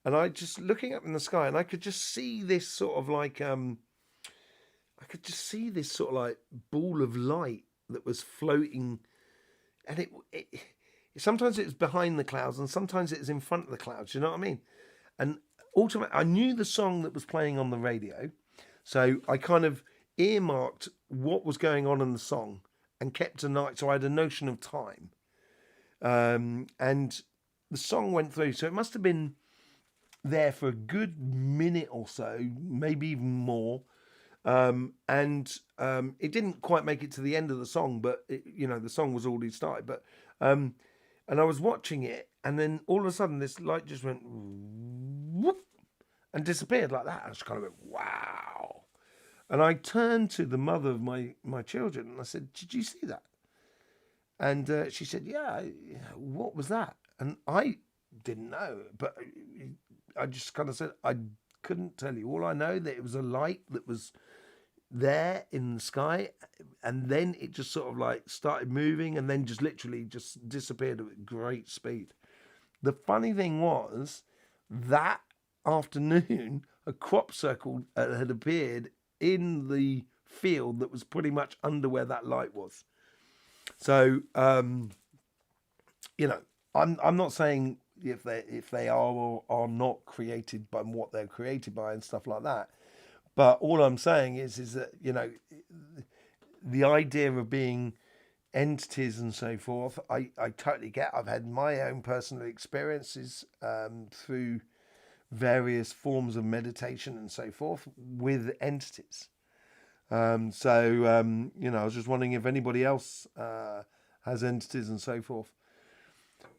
And I just looking up in the sky, and I could just see this sort of like, ball of light that was floating. And it sometimes it's behind the clouds and sometimes it's in front of the clouds. You know what I mean? And ultimately, I knew the song that was playing on the radio. So I kind of earmarked what was going on in the song and kept a night. So I had a notion of time. And the song went through. So it must have been there for a good minute or so, maybe even more. It didn't quite make it to the end of the song, but the song was already started. But and I was watching it, and then all of a sudden, this light just went whoop and disappeared like that. I just kind of went, wow. And I turned to the mother of my children, and I said, "Did you see that?" And she said, "Yeah. What was that?" And I didn't know, but I just kind of said, "I couldn't tell you. All I know that it was a light that was there in the sky, and then it just sort of like started moving, and then just literally just disappeared at great speed." The funny thing was that afternoon, a crop circle had appeared in the field that was pretty much under where that light was. So, I'm not saying if they are or are not created by what they're created by and stuff like that. But all I'm saying is that the idea of being entities and so forth, I totally get. I've had my own personal experiences through various forms of meditation and so forth with entities. I was just wondering if anybody else has entities and so forth.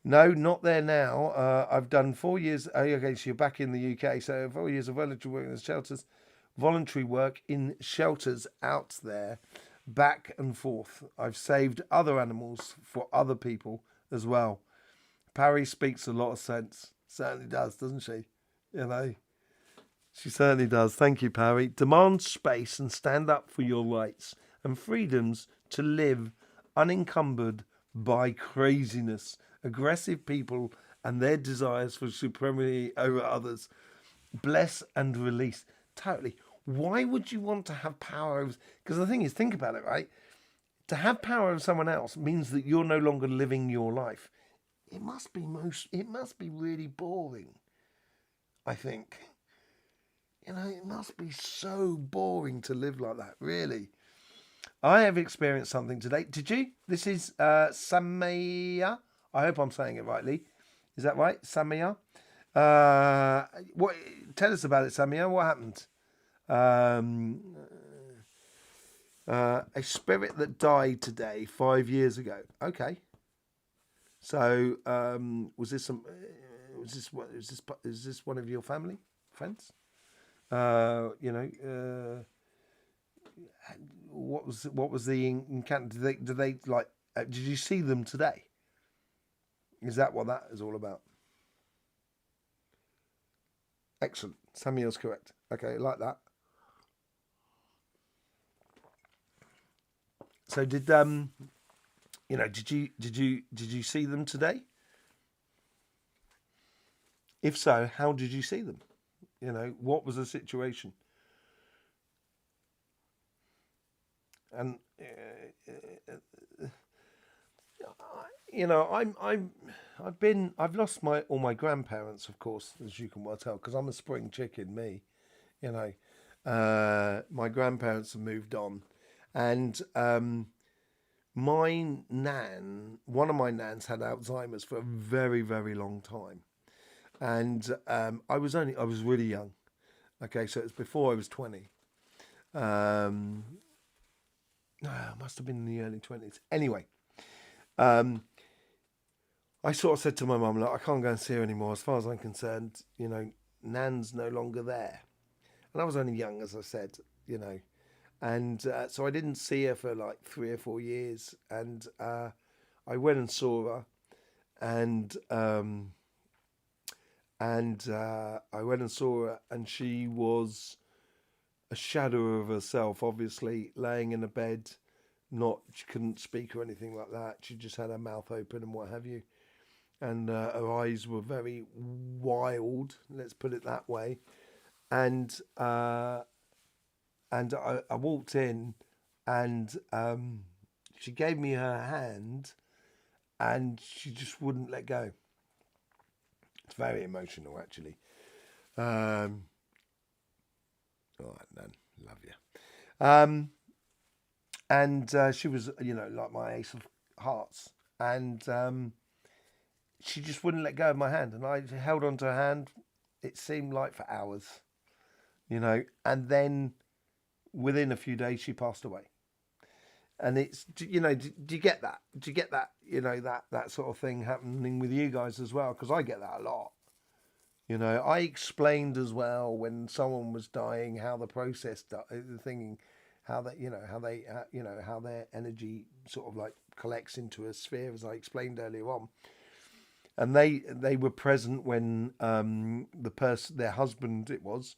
No, not there now. I've done 4 years. Okay, so you're back in the UK. So 4 years of voluntary work in the shelters. Voluntary work in shelters out there, back and forth. I've saved other animals for other people as well. Parry speaks a lot of sense. Certainly does, doesn't she? She certainly does. Thank you, Parry. Demand space and stand up for your rights and freedoms to live unencumbered by craziness, aggressive people and their desires for supremacy over others. Bless and release. Totally. Why would you want to have power over... Because the thing is, think about it, right? To have power over someone else means that you're no longer living your life. It must be really boring, I think. It must be so boring to live like that, really. I have experienced something today. Did you? This is Samaya. I hope I'm saying it rightly. Is that right? Samaya? What? Tell us about it, Samaya. What happened? A spirit that died today 5 years ago. Okay. So, is this one of your family friends? What was the encounter? Did you see them today? Is that what that is all about? Excellent. Samuel's correct. Okay, like that. So did you see them today? If so, how did you see them? What was the situation? And I've lost all my grandparents, of course, as you can well tell, because I'm a spring chicken, me. My grandparents have moved on, and one of my nans had Alzheimer's for a very, very long time, and I was really young. Okay, so it was before I was 20. No, it must have been in the early 20s. Anyway, um, I sort of said to my mum, look, I can't go and see her anymore. As far as I'm concerned, Nan's no longer there. And I was only young, as I said, And so I didn't see her for like 3 or 4 years. And I went and saw her. And I went and saw her, and she was a shadow of herself, obviously, laying in a bed. She couldn't speak or anything like that. She just had her mouth open and what have you. And her eyes were very wild, let's put it that way. And I walked in, and she gave me her hand, and she just wouldn't let go. It's very emotional, actually. All right, Nan, love you. And she was, like my ace of hearts, and she just wouldn't let go of my hand, and I held onto her hand. It seemed like for hours, and then within a few days she passed away. And it's, do you get that? Do you get that? That sort of thing happening with you guys as well? Because I get that a lot. I explained as well when someone was dying how the process, the thinking, how that, how their energy sort of like collects into a sphere, as I explained earlier on. And they were present when their husband, it was,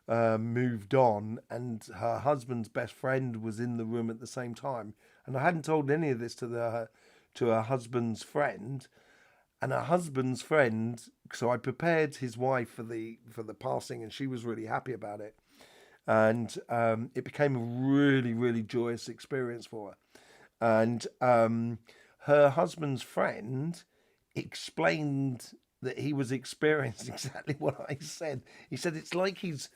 moved on, and her husband's best friend was in the room at the same time. And I hadn't told any of this to her husband's friend, and her husband's friend. So I prepared his wife for the passing, and she was really happy about it. And it became a really, really joyous experience for her. And her husband's friend explained that he was experiencing exactly what I said. He said it's like he's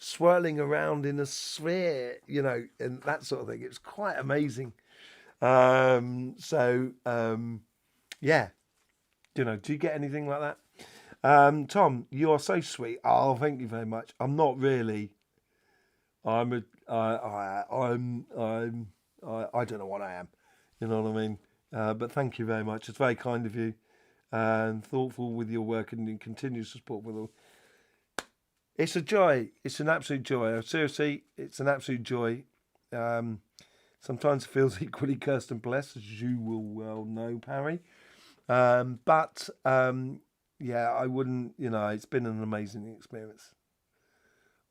swirling around in a sphere, and that sort of thing. It was quite amazing. Yeah, do you get anything like that? Tom, you are so sweet. Oh, thank you very much. I'm not really. I don't know what I am. You know what I mean? But thank you very much. It's very kind of you, and thoughtful with your work and continued support with all. It's a joy. It's an absolute joy. Seriously, it's an absolute joy. Sometimes it feels equally cursed and blessed, as you will well know, Parry. But yeah, I wouldn't. It's been an amazing experience.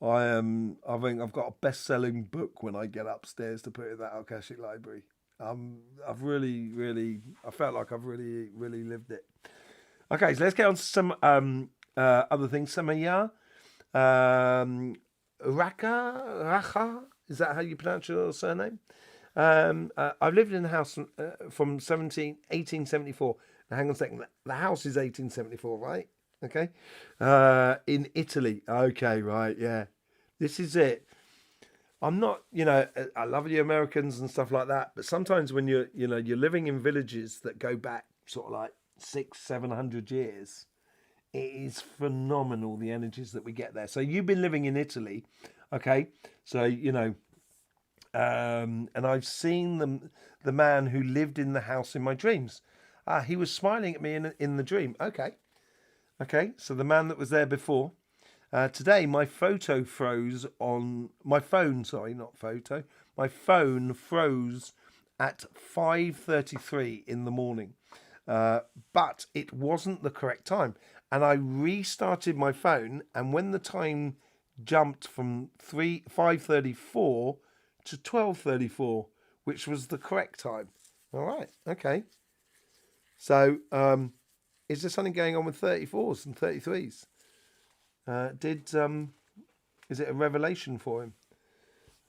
I think I've got a best-selling book when I get upstairs to put in that Akashic library. I've really, really, I felt like I've really, really lived it. Okay, so let's get on to some other things. Samaya, Racha, is that how you pronounce your surname? I've lived in a house from 1874. Now, hang on a second. The house is 1874, right? Okay. In Italy. Okay, right, yeah. This is it. I'm not, I love the Americans and stuff like that, but sometimes when you're living in villages that go back sort of like 600-700 years, it is phenomenal, the energies that we get there. So you've been living in Italy, okay? So, and I've seen the man who lived in the house in my dreams. He was smiling at me in the dream. Okay. So the man that was there before. Today, my phone froze at 5:33 in the morning. But it wasn't the correct time. And I restarted my phone, and when the time jumped from 5:34 to 12:34, which was the correct time. All right, okay. So, is there something going on with 34s and 33s? Is it a revelation for him?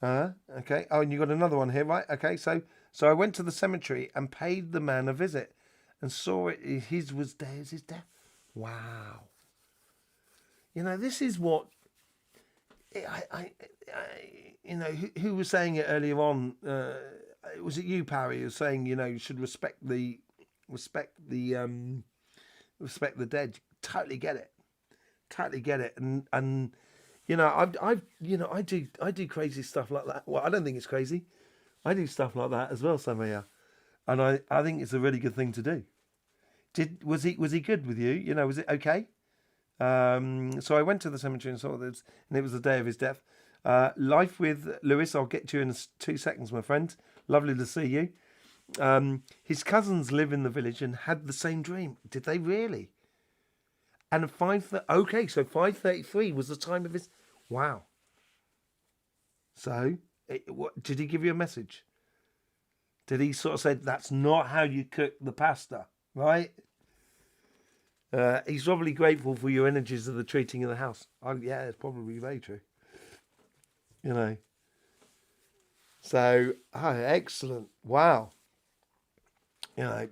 Okay. Oh, and you got another one here, right? Okay. So I went to the cemetery and paid the man a visit, and saw it. His was his death. Wow. This is what who was saying it earlier on? Was it you, Parry? Who was saying you should respect the dead. Totally get it. And I do crazy stuff like that. Well, I don't think it's crazy. I do stuff like that as well, somehow, and I think it's a really good thing to do. Was he good with you? Was it okay? So I went to the cemetery and saw this, and it was the day of his death. Life with Lewis. I'll get to you in 2 seconds, my friend. Lovely to see you. His cousins live in the village and had the same dream. Did they really? And okay, so 5:33 was the time of his. Wow. So, did he give you a message? Did he sort of say that's not how you cook the pasta, right? He's probably grateful for your energies of the treating of the house. Yeah, it's probably very true. You know. So, excellent. Wow. You know,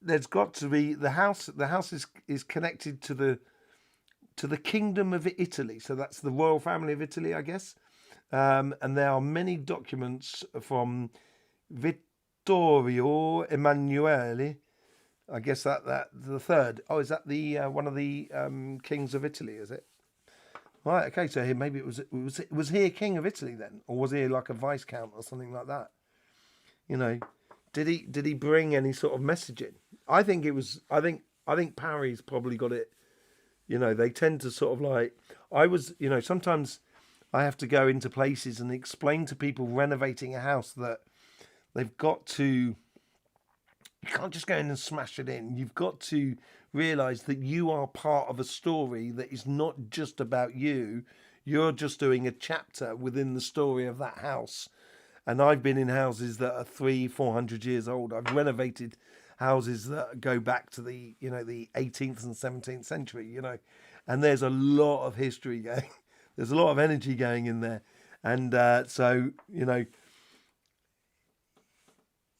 there's got to be the house. The house is connected to the kingdom of Italy. So that's the royal family of Italy, I guess. And there are many documents from Vittorio Emanuele. I guess that the third. Oh, is that the one of the kings of Italy? Is it? Right. Okay. So maybe was he a king of Italy then, or was he like a viscount or something like that? Did he bring any sort of messaging? I think it was. I think Parry's probably got it. They tend to sort of like. Sometimes I have to go into places and explain to people renovating a house that they've got to. You can't just go in and smash it in. You've got to realise that you are part of a story that is not just about you. You're just doing a chapter within the story of that house. And I've been in houses that are 300-400 years old. I've renovated houses that go back to the 18th and 17th century. And there's a lot of history going. There's a lot of energy going in there, and so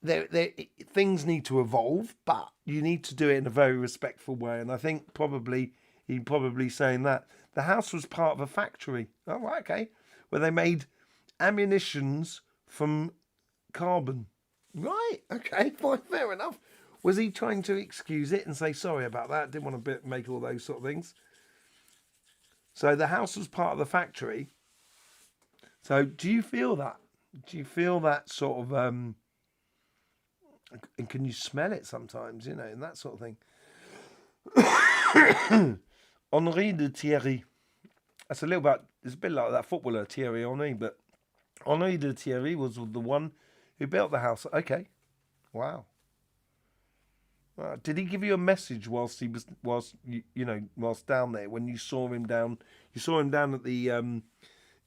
there things need to evolve, but you need to do it in a very respectful way. And I think he's probably saying that the house was part of a factory. Oh, right, okay, where they made ammunitions from carbon. Right, okay, fine, fair enough. Was he trying to excuse it and say sorry about that? Didn't want to make all those sort of things. So the house was part of the factory. So do you feel that? Do you feel that sort of and can you smell it sometimes, and that sort of thing? Henri de Thierry. That's a bit like that footballer Thierry Henry, but Henri de Thierry was the one who built the house. Okay. Wow. Did he give you a message whilst down there when you saw him down? You saw him down at the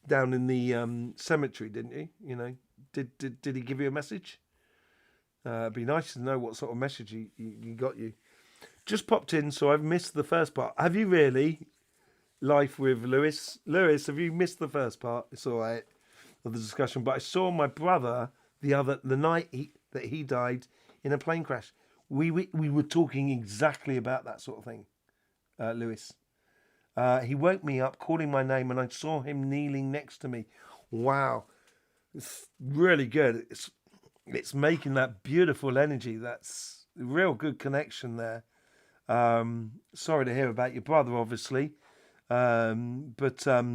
down in the cemetery, didn't you? Did he give you a message? It'd be nice to know what sort of message he got you. Just popped in, so I've missed the first part. Have you really? Life with Lewis. Lewis, have you missed the first part? It's all right of the discussion. But I saw my brother the night that he died in a plane crash. We were talking exactly about that sort of thing, Lewis. He woke me up, calling my name, and I saw him kneeling next to me. Wow, it's really good. It's making that beautiful energy. That's a real good connection there. Sorry to hear about your brother, obviously, but I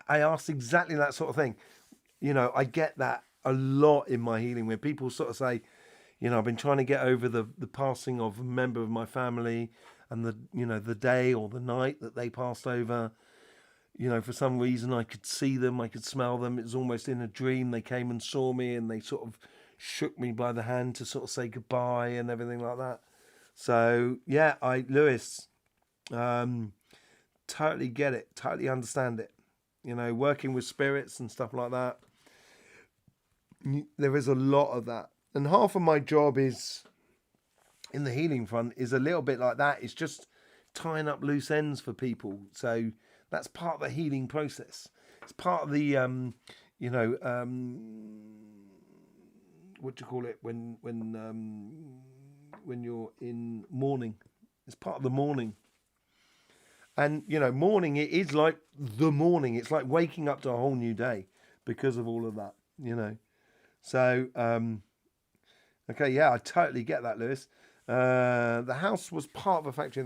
asked exactly that sort of thing. I get that a lot in my healing when people sort of say, I've been trying to get over the passing of a member of my family and the day or the night that they passed over. For some reason I could see them, I could smell them. It was almost in a dream. They came and saw me and they sort of shook me by the hand to sort of say goodbye and everything like that. So yeah, Lewis, totally get it, totally understand it. Working with spirits and stuff like that. There is a lot of that. And half of my job is, in the healing front, is a little bit like that. It's just tying up loose ends for people. So that's part of the healing process. It's part of the, what do you call it when you're in mourning? It's part of the mourning. And mourning, it is like the morning. It's like waking up to a whole new day because of all of that. So. Okay, yeah, I totally get that, Lewis. The house was part of a factory.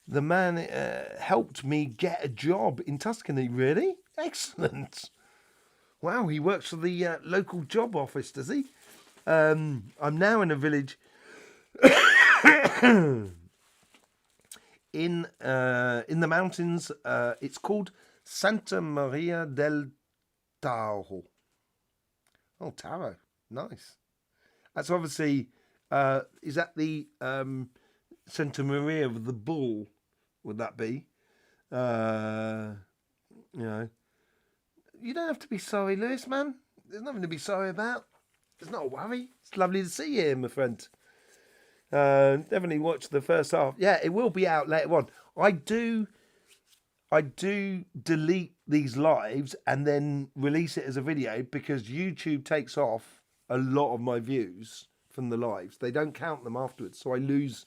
The man helped me get a job in Tuscany. Really? Excellent. Wow, he works for the local job office, does he? I'm now in a village in the mountains. It's called Santa Maria del Tajo. Oh, Taro. Nice. That's obviously, is that the Santa Maria of the Bull? Would that be? Uh, you know, you don't have to be sorry, Lewis, man. There's nothing to be sorry about. It's not a worry. It's lovely to see you here, my friend. Definitely watch the first half. Yeah, it will be out later on. I do delete these lives and then release it as a video because YouTube takes off a lot of my views from the lives. They don't count them afterwards. So I lose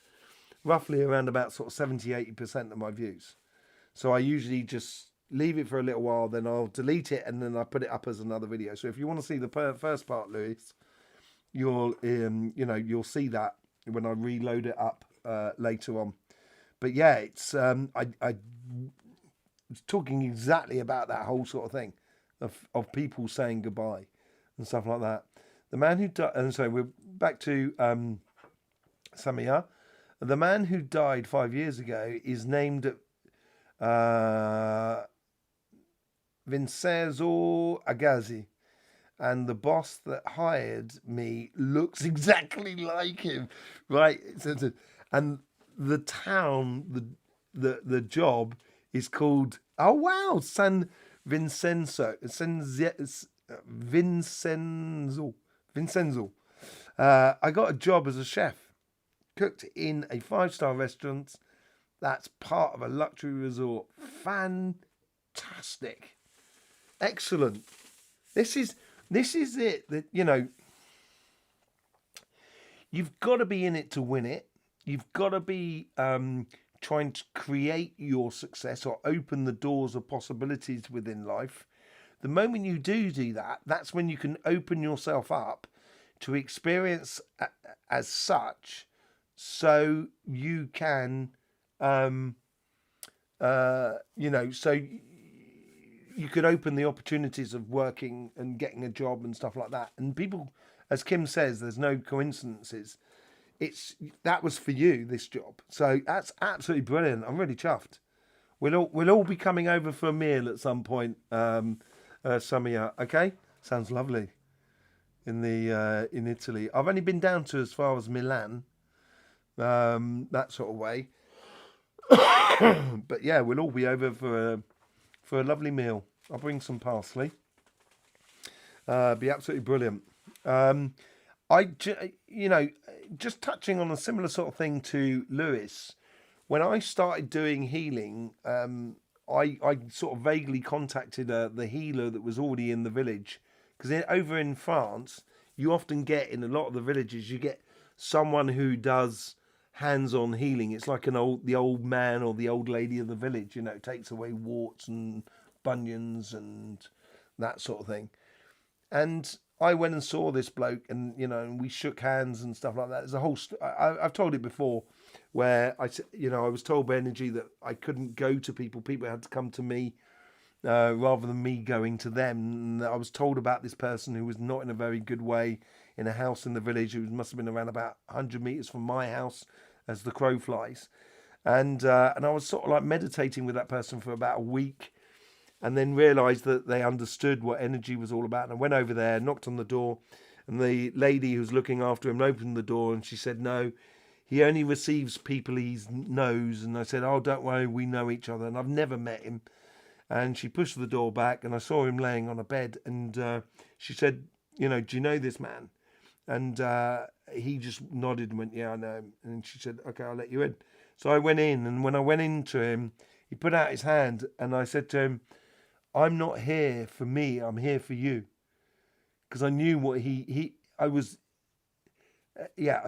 roughly around about sort of 70-80% of my views. So I usually just leave it for a little while, then I'll delete it and then I put it up as another video. So if you want to see the first part, Lewis, you'll see that when I reload it up later on. But yeah, it's I was talking exactly about that whole sort of thing of people saying goodbye and stuff like that. The man who died, and so we're back to Samia. The man who died 5 years ago is named Vincenzo Agazi. And the boss that hired me looks exactly like him, right? And the town, the job is called, oh wow, San Vincenzo, Vincenzo. I got a job as a chef, cooked in a 5-star restaurant that's part of a luxury resort. Fantastic, excellent. This is it. That you've got to be in it to win it. You've got to be trying to create your success or open the doors of possibilities within life. The moment you do that, that's when you can open yourself up to experience as such, so you can, so you could open the opportunities of working and getting a job and stuff like that. And people, as Kim says, there's no coincidences. That was for you, this job. So that's absolutely brilliant. I'm really chuffed. We'll all be coming over for a meal at some point, Samia. Okay, sounds lovely. In Italy, I've only been down to as far as Milan, that sort of way. But yeah, we'll all be over for a lovely meal. I'll bring some parsley. Be absolutely brilliant. Just touching on a similar sort of thing to Lewis, when I started doing healing, I sort of vaguely contacted the healer that was already in the village, because over in France, you often get, in a lot of the villages, you get someone who does hands-on healing. It's like the old man or the old lady of the village, takes away warts and bunions and that sort of thing. And I went and saw this bloke, and we shook hands and stuff like that. There's a whole. I've told it before, where I was told by energy that I couldn't go to people. People had to come to me rather than me going to them. And I was told about this person who was not in a very good way in a house in the village. Who must have been around about 100 meters from my house, as the crow flies. And I was sort of like meditating with that person for about a week, and then realised that they understood what energy was all about. And I went over there, knocked on the door, and the lady who's looking after him opened the door, and she said, no, he only receives people he knows. And I said, oh, don't worry, we know each other, and I've never met him. And she pushed the door back, and I saw him laying on a bed, and she said, do you know this man? And he just nodded and went, yeah, I know him. And she said, okay, I'll let you in. So I went in, and when I went into him, he put out his hand, and I said to him, I'm not here for me, I'm here for you. Because I knew what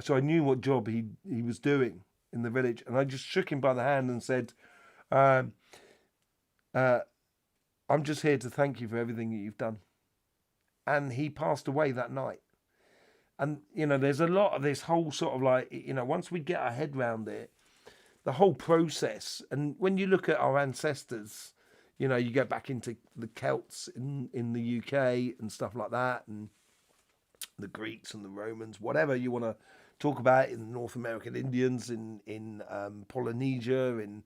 so I knew what job he was doing in the village. And I just shook him by the hand and said, I'm just here to thank you for everything that you've done. And he passed away that night. And, there's a lot of this whole sort of like, once we get our head round it, the whole process. And when you look at our ancestors, you know, you go back into the Celts in the UK and stuff like that, and the Greeks and the Romans, whatever you want to talk about, in North American Indians, in Polynesia, in,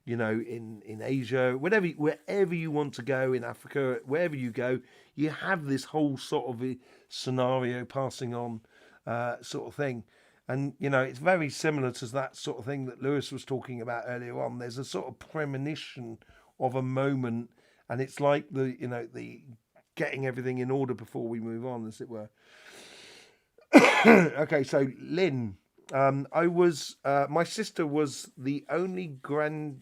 you know, in Asia, wherever you want to go, in Africa, wherever you go, you have this whole sort of a scenario passing on, sort of thing. And, you know, it's very similar to that sort of thing that Lewis was talking about earlier on. There's a sort of premonition of a moment, and it's like the, you know, the getting everything in order before we move on, as it were. Okay, so Lynn, my sister was the only grandchild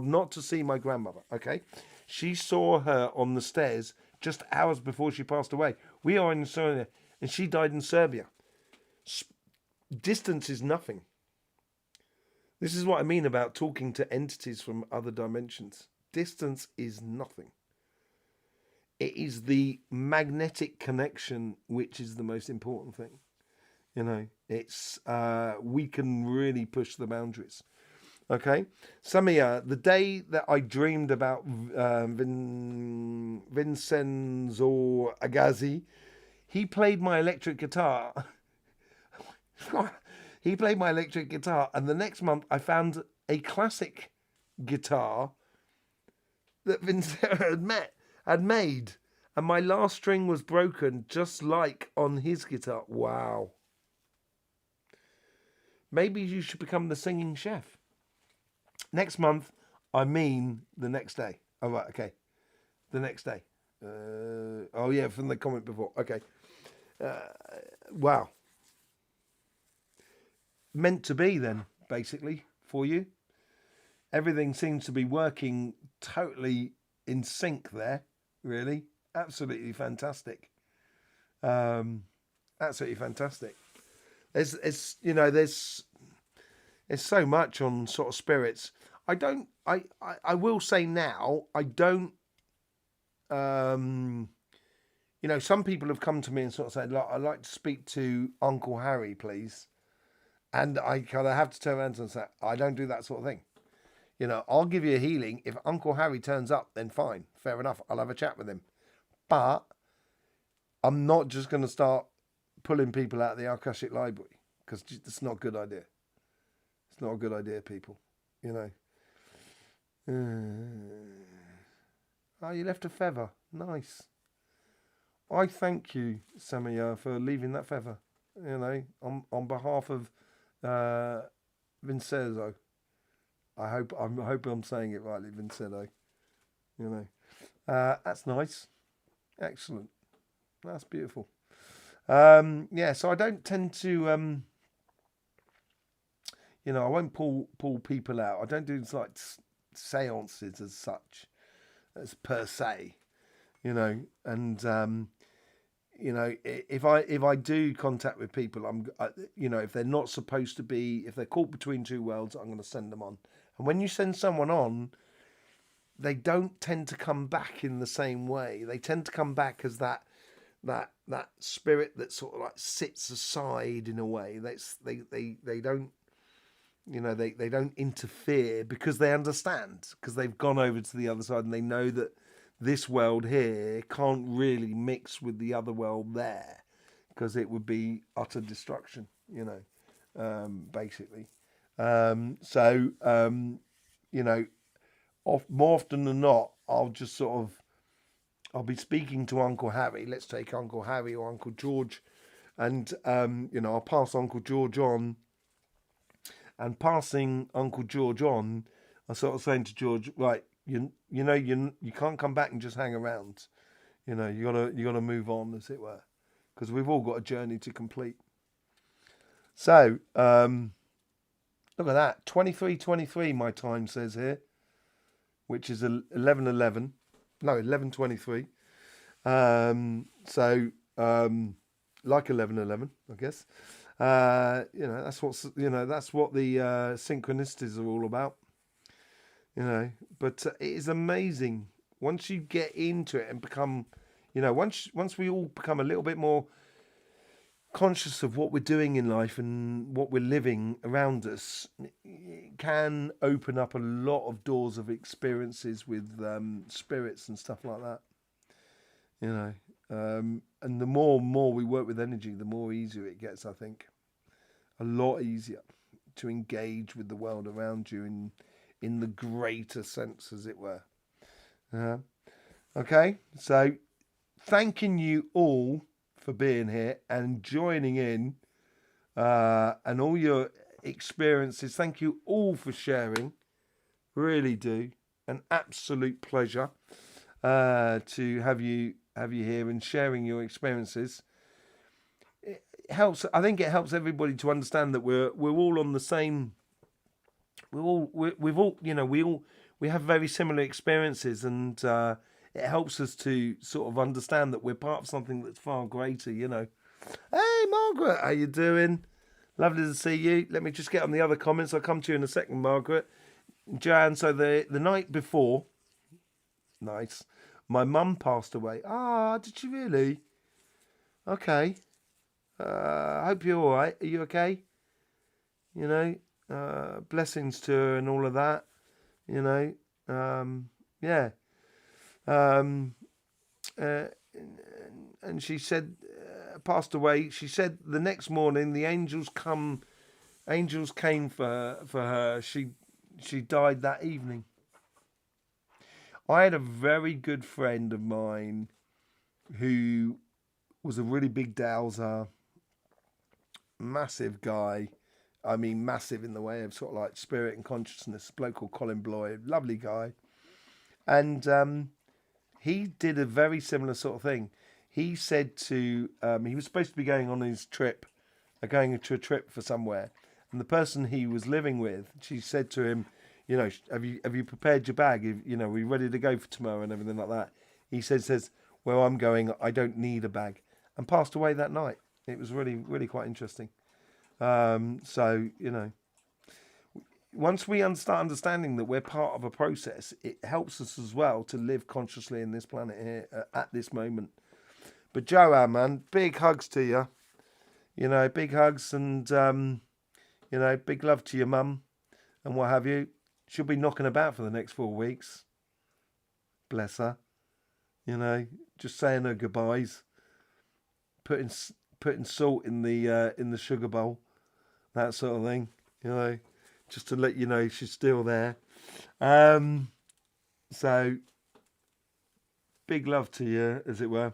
not to see my grandmother. Okay, she saw her on the stairs just hours before she passed away. We are in Serbia, and she died in Serbia. Distance is nothing. This is what I mean about talking to entities from other dimensions. Distance is nothing. It is the magnetic connection which is the most important thing. You know, it's we can really push the boundaries. Okay, Samia, the day that I dreamed about Vincenzo Agazi, he played my electric guitar. He played my electric guitar, and the next month I found a classic guitar that Vincenzo had made, and my last string was broken just like on his guitar. Wow. Maybe you should become the singing chef. Next month, I mean the next day. Oh, right, okay. The next day. Oh, yeah, from the comment before. Okay. Wow. Meant to be then, basically, for you. Everything seems to be working totally in sync there, really. Absolutely fantastic. Absolutely fantastic. There's so much on sort of spirits. I will say now, I don't, you know, some people have come to me and sort of said, look, I'd like to speak to Uncle Harry, please. And I kind of have to turn around and say, I don't do that sort of thing. You know, I'll give you a healing. If Uncle Harry turns up, then fine. Fair enough. I'll have a chat with him. But I'm not just going to start pulling people out of the Akashic Library, because it's not a good idea. It's not a good idea, people. You know. Oh, you left a feather. Nice. I thank you, Samia, for leaving that feather. You know, on behalf of Vincenzo. I hope I'm saying it rightly, Vincenzo. You know, that's nice. Excellent. That's beautiful. Yeah, so I don't tend to, you know, I won't pull people out. I don't do like seances as such, as per se, you know. And you know, if I do contact with people, you know, if they're not supposed to be, if they're caught between two worlds, I'm going to send them on. And when you send someone on, they don't tend to come back in the same way. They tend to come back as that spirit that sort of like sits aside in a way. They don't, you know, they don't interfere, because they understand, because they've gone over to the other side and they know that this world here can't really mix with the other world there, because it would be utter destruction, you know, basically. So, you know, more often than not, I'll be speaking to Uncle Harry. Let's take Uncle Harry or Uncle George, and you know, I'll pass Uncle George on, and passing Uncle George on, I'm sort of saying to George, right, you know, you can't come back and just hang around. You know, you gotta move on, as it were, because we've all got a journey to complete. So, look at that, 23:23. My time says here, which is 11:11. No, 11:23. So, like 11:11, I guess. You know, that's what the synchronicities are all about. You know, but it is amazing once you get into it and become, you know, once we all become a little bit more conscious of what we're doing in life and what we're living around us. can open up a lot of doors of experiences with spirits and stuff like that. You know, and the more and more we work with energy, the more easier it gets. I think a lot easier to engage with the world around you in the greater sense, as it were. Okay, so thanking you all for being here and joining in, and all your experiences. Thank you all for sharing. Really do. An absolute pleasure to have you here and sharing your experiences. It helps. I think it helps everybody to understand that we're all on the same. We've all, you know, we have very similar experiences, and it helps us to sort of understand that we're part of something that's far greater. You know. Hey, Margaret, how you doing? Lovely to see you. Let me just get on the other comments. I'll come to you in a second, Margaret. Jan, so the night before, nice, my mum passed away. Ah, did she really? Okay. I hope you're all right. Are you okay? You know, blessings to her and all of that. You know, yeah. And she said, passed away. She said the next morning the angels came for her. She died that evening. I had a very good friend of mine who was a really big dowser, massive guy. I mean, massive in the way of sort of like spirit and consciousness. A bloke called Colin Bloyd, lovely guy. And he did a very similar sort of thing. He said to, he was supposed to be going on his trip, going to a trip for somewhere. And the person he was living with, she said to him, you know, have you prepared your bag? You know, are you ready to go for tomorrow and everything like that? He says, well, I'm going, I don't need a bag. And passed away that night. It was really, really quite interesting. So, you know, once we start understanding that we're part of a process, it helps us as well to live consciously in this planet here at this moment. But Joanne, man, big hugs to you. You know, big hugs and, you know, big love to your mum and what have you. She'll be knocking about for the next 4 weeks. Bless her. You know, just saying her goodbyes. Putting salt in the sugar bowl. That sort of thing. You know, just to let you know she's still there. So, big love to you, as it were.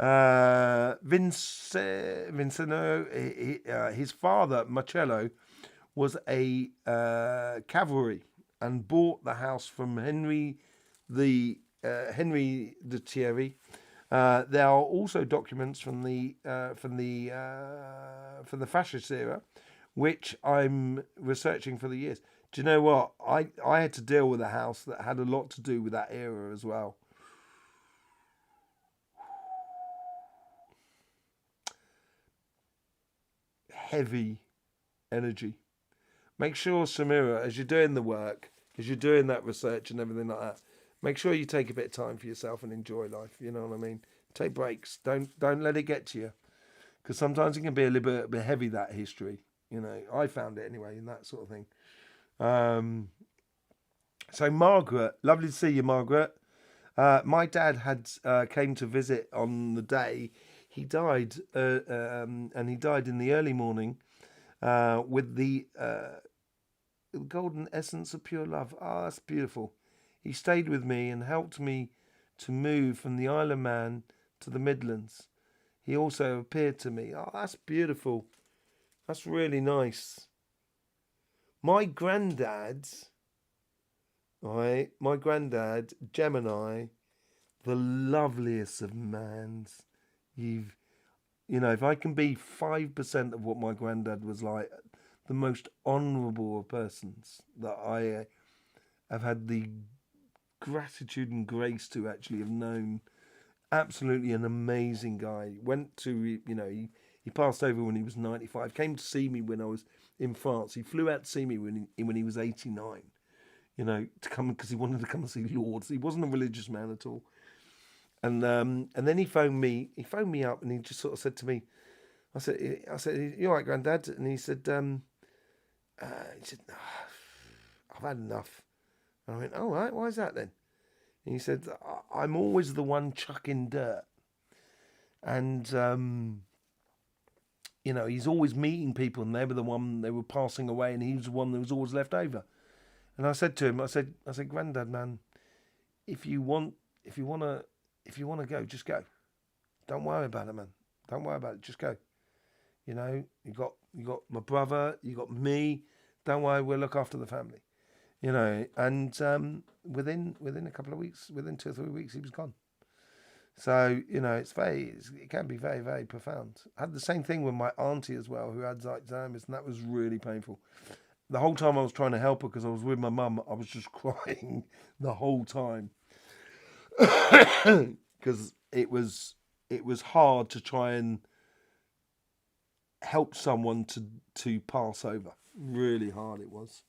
Vinceno, his father, Marcello, was a cavalry and bought the house from Henry de Thierry. There are also documents from the fascist era, which I'm researching for the years. Do you know what? I had to deal with a house that had a lot to do with that era as well. Heavy energy. Make sure, Samira, as you're doing the work, as you're doing that research and everything like that, make sure you take a bit of time for yourself and enjoy life. You know what I mean? Take breaks. Don't let it get to you, because sometimes it can be a little bit heavy, that history. You know, I found it anyway, and that sort of thing. So Margaret, lovely to see you, Margaret. My dad had came to visit on the day he died, and he died in the early morning with the golden essence of pure love. Ah, that's beautiful. He stayed with me and helped me to move from the Isle of Man to the Midlands. He also appeared to me. Oh, that's beautiful. That's really nice. My granddad, Gemini, the loveliest of mans. You know, if I can be 5% of what my granddad was like, the most honourable of persons that I have had the gratitude and grace to actually have known. Absolutely an amazing guy. Went to, you know, he passed over when he was 95. Came to see me when I was in France. He flew out to see me when he was 89. You know, to come because he wanted to come and see Lourdes. He wasn't a religious man at all. And then he phoned me. He phoned me up and he just sort of said to me, I said, "You all right, Granddad?" And he said, "No, I've had enough. And I went, all right, why is that then? And he said, I'm always the one chucking dirt. And, you know, he's always meeting people and they were the one, they were passing away and he was the one that was always left over. And I said to him, I said, Granddad, man, if you want to go, just go. Don't worry about it, man. Don't worry about it. Just go. You know, you got my brother, you got me. Don't worry, we'll look after the family. You know, and within a couple of weeks, within 2 or 3 weeks, he was gone. So, you know, it can be very, very profound. I had the same thing with my auntie as well, who had Alzheimer's, and that was really painful. The whole time I was trying to help her because I was with my mum, I was just crying the whole time. Because it was hard to try and help someone to pass over. Really hard it was.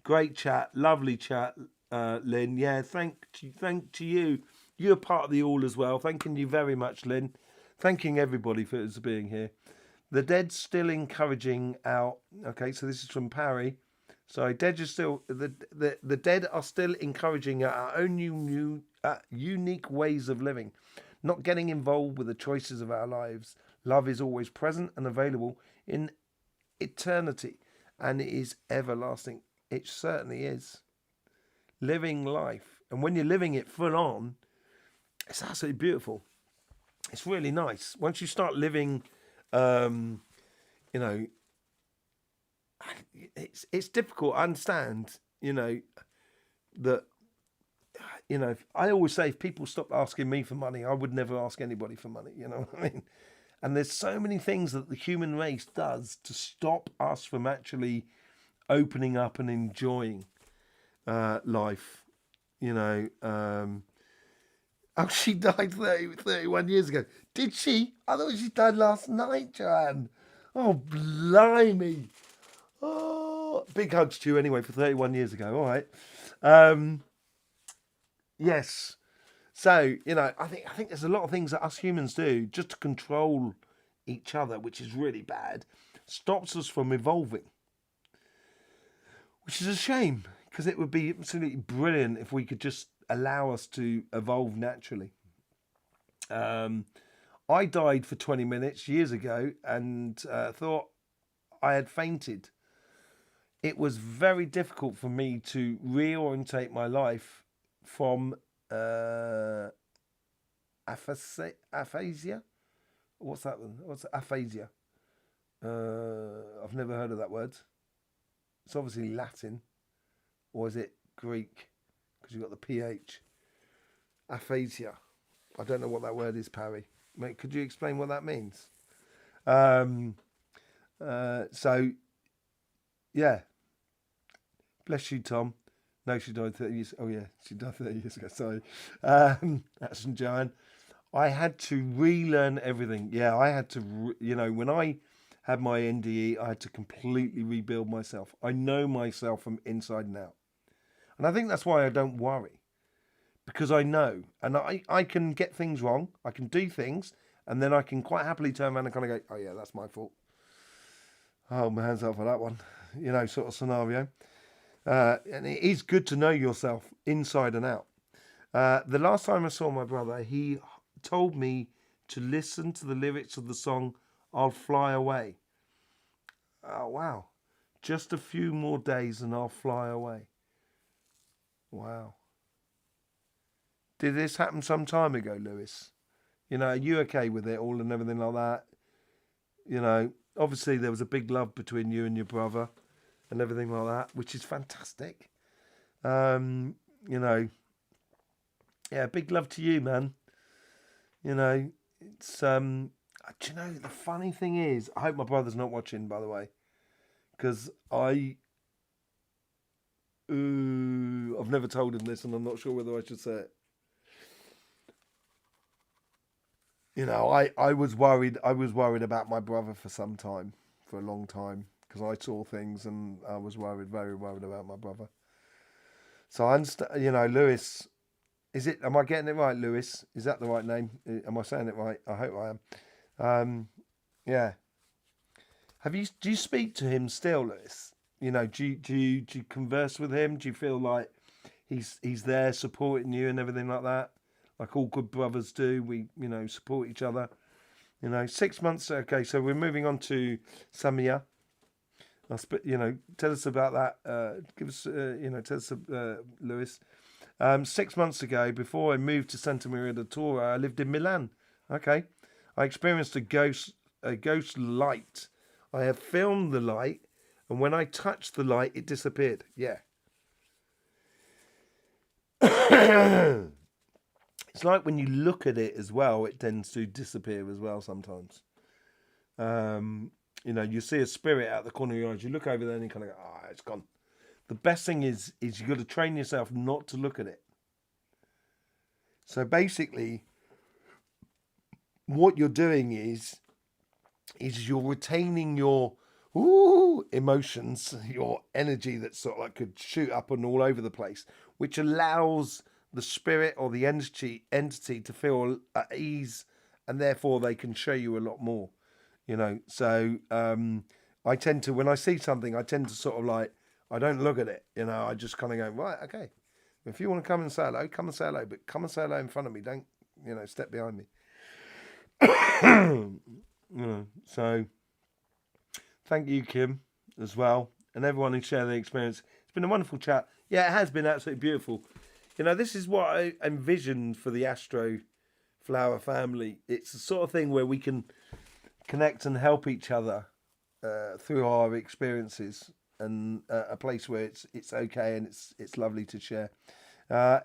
Great chat, lovely chat, Lynn. Yeah, thank to you. You're part of the all as well. Thanking you very much, Lynn. Thanking everybody for being here. The dead still encouraging our. Okay, so this is from Parry. So dead is still the dead are still encouraging our own unique ways of living, not getting involved with the choices of our lives. Love is always present and available in eternity, and it is everlasting. It certainly is. Living life, and when you're living it full on, it's absolutely beautiful. It's really nice. Once you start living, you know, it's difficult. I understand, you know, that, you know, I always say if people stopped asking me for money, I would never ask anybody for money. You know what I mean? And there's so many things that the human race does to stop us from actually opening up and enjoying life. You know, oh, she died 31 years ago. Did she? I thought she died last night, Joanne. Oh, blimey. Oh, big hugs to you anyway for 31 years ago. All right. Yes. So, you know, I think there's a lot of things that us humans do just to control each other, which is really bad, stops us from evolving. Which is a shame, because it would be absolutely brilliant if we could just allow us to evolve naturally. I died for 20 minutes years ago and thought I had fainted. It was very difficult for me to reorientate my life from aphasia. What's that one? What's aphasia? I've never heard of that word. It's obviously Latin, or is it Greek? Because you've got the PH. Aphasia. I don't know what that word is, Parry. Mate, could you explain what that means? So, yeah. Bless you, Tom. No, she died 30 years. Oh, yeah, she died 30 years ago. Sorry. That's from Joanne. I had to relearn everything. Yeah, I had to, you know, when I had my NDE, I had to completely rebuild myself. I know myself from inside and out. And I think that's why I don't worry. Because I know. And I can get things wrong. I can do things. And then I can quite happily turn around and kind of go, oh, yeah, that's my fault. Oh, my hands up for that one. You know, sort of scenario. And it is good to know yourself inside and out. The last time I saw my brother, he told me to listen to the lyrics of the song I'll Fly Away. Oh, wow. Just a few more days and I'll fly away. Wow. Did this happen some time ago, Lewis? You know, are you okay with it all and everything like that? You know, obviously there was a big love between you and your brother and everything like that, which is fantastic. You know, yeah, big love to you, man. You know, it's, do you know, the funny thing is, I hope my brother's not watching, by the way, because I've never told him this and I'm not sure whether I should say it. You know, I was worried about my brother for some time, for a long time, because I saw things and I was very worried about my brother. So I understand, you know, Lewis, am I getting it right, Lewis? Is that the right name? Am I saying it right? I hope I am. Yeah. Do you speak to him still, Lewis? You know, do you converse with him? Do you feel like he's there supporting you and everything like that? Like all good brothers do, we support each other. 6 months. Okay, so we're moving on to Samia. Tell us about that. Give us, tell us, Lewis. 6 months ago, before I moved to Santa Maria de Tora, I lived in Milan. Okay, I experienced a ghost light. I have filmed the light, and when I touched the light, it disappeared. Yeah. It's like when you look at it as well, it tends to disappear as well sometimes. You see a spirit out the corner of your eyes. You look over there and you kind of go, it's gone. The best thing is you've got to train yourself not to look at it. So basically, what you're doing is you're retaining your emotions, your energy that sort of like could shoot up and all over the place, which allows the spirit or the entity to feel at ease, and therefore they can show you a lot more. So I tend to, when I see something, I tend to sort of like, I don't look at it. I just kind of go, right, okay. If you want to come and say hello, come and say hello, but come and say hello in front of me. Don't, step behind me. So thank you, Kim, as well, and everyone who shared their experience. It's been a wonderful chat. Yeah, it has been absolutely beautiful. This is what I envisioned for the Astroflower family. It's the sort of thing where we can connect and help each other through our experiences, and a place where it's okay and it's lovely to share.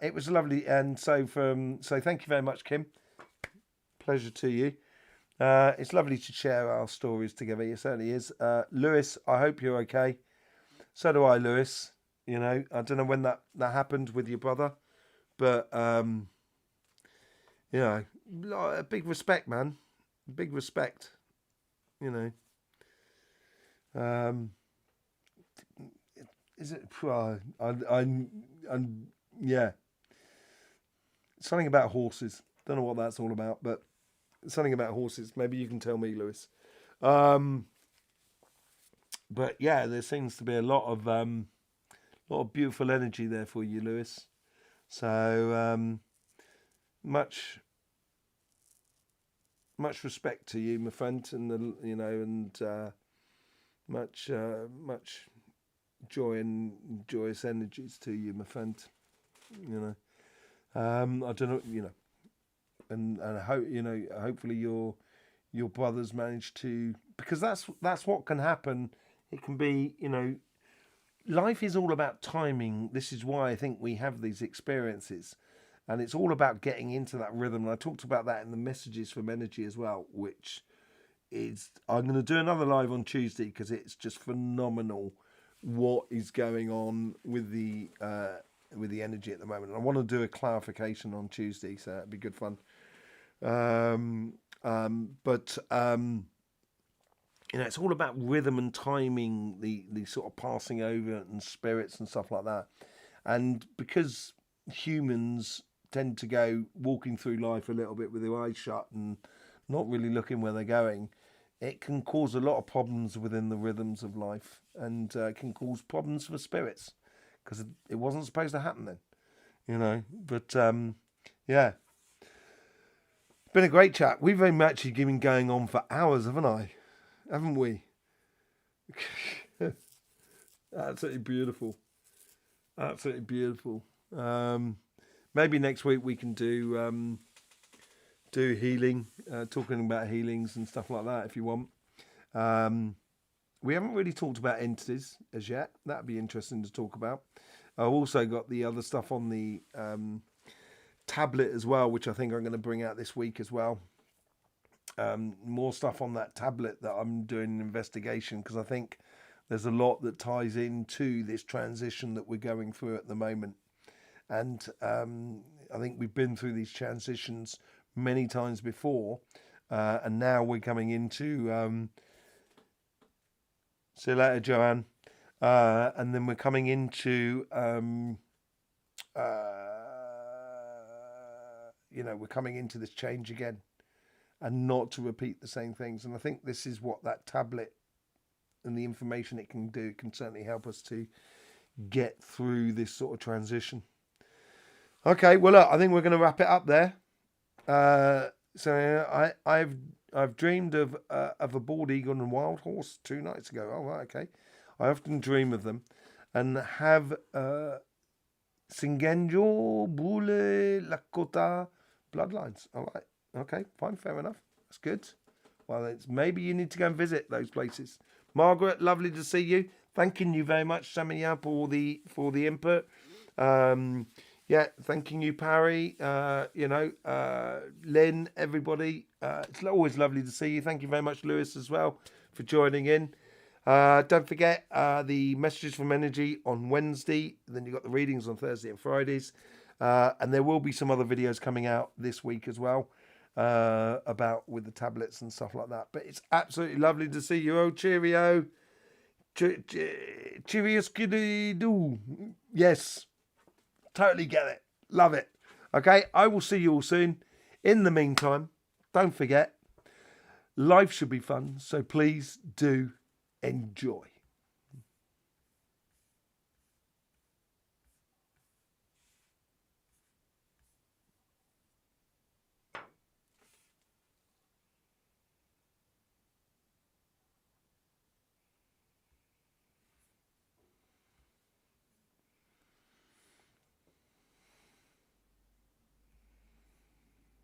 It was lovely, and so thank you very much, Kim. Pleasure to you. It's lovely to share our stories together. It certainly is. Lewis, I hope you're okay. So do I, Lewis. I don't know when that happened with your brother, but big respect, man. Big respect. Is it? Yeah. Something about horses. Don't know what that's all about, but something about horses. Maybe you can tell me, Lewis. But yeah, there seems to be a lot of beautiful energy there for you, Lewis. So much respect to you, my friend, and much joy and joyous energies to you, my friend. I don't know, and hope hopefully your brothers manage to, because that's what can happen. It can be, life is all about timing. This is why I think we have these experiences, and it's all about getting into that rhythm. And I talked about that in the messages from energy as well, which is, I'm going to do another live on Tuesday because it's just phenomenal what is going on with the energy at the moment. And I want to do a clarification on Tuesday, so it'd be good fun. But it's all about rhythm and timing, the sort of passing over and spirits and stuff like that. And because humans tend to go walking through life a little bit with their eyes shut and not really looking where they're going, it can cause a lot of problems within the rhythms of life, and can cause problems for spirits because it wasn't supposed to happen then, But yeah, been a great chat. We've actually been going on for hours, haven't we? Absolutely beautiful. Absolutely beautiful. Maybe next week we can do healing, talking about healings and stuff like that if you want. We haven't really talked about entities as yet. That'd be interesting to talk about. I've also got the other stuff on the tablet as well, which I think I'm going to bring out this week as well. More stuff on that tablet that I'm doing an investigation, because I think there's a lot that ties into this transition that we're going through at the moment. And I think we've been through these transitions many times before, and now we're coming into see you later, Joanne, and then we're coming into we're coming into this change again, and not to repeat the same things. And I think this is what that tablet and the information it can do can certainly help us to get through this sort of transition. Okay, well, look, I think we're going to wrap it up there. So I've dreamed of a bald eagle and a wild horse 2 nights ago. Oh, right, okay. I often dream of them, and have Singenjo, Bule, Lakota bloodlines. All right, okay, fine, fair enough. That's good. Well, it's maybe you need to go and visit those places. Margaret, lovely to see you. Thanking you very much, Samia, for the input. Yeah, thanking you, Parry. Lynn, everybody. It's always lovely to see you. Thank you very much, Lewis, as well, for joining in. Don't forget the messages from energy on Wednesday. Then you've got the readings on Thursday and Fridays. And there will be some other videos coming out this week as well, about with the tablets and stuff like that. But it's absolutely lovely to see you. Oh, cheerio. Cheerio skiddy doo. Yes. Totally get it. Love it. Okay, I will see you all soon. In the meantime, don't forget, life should be fun. So please do enjoy.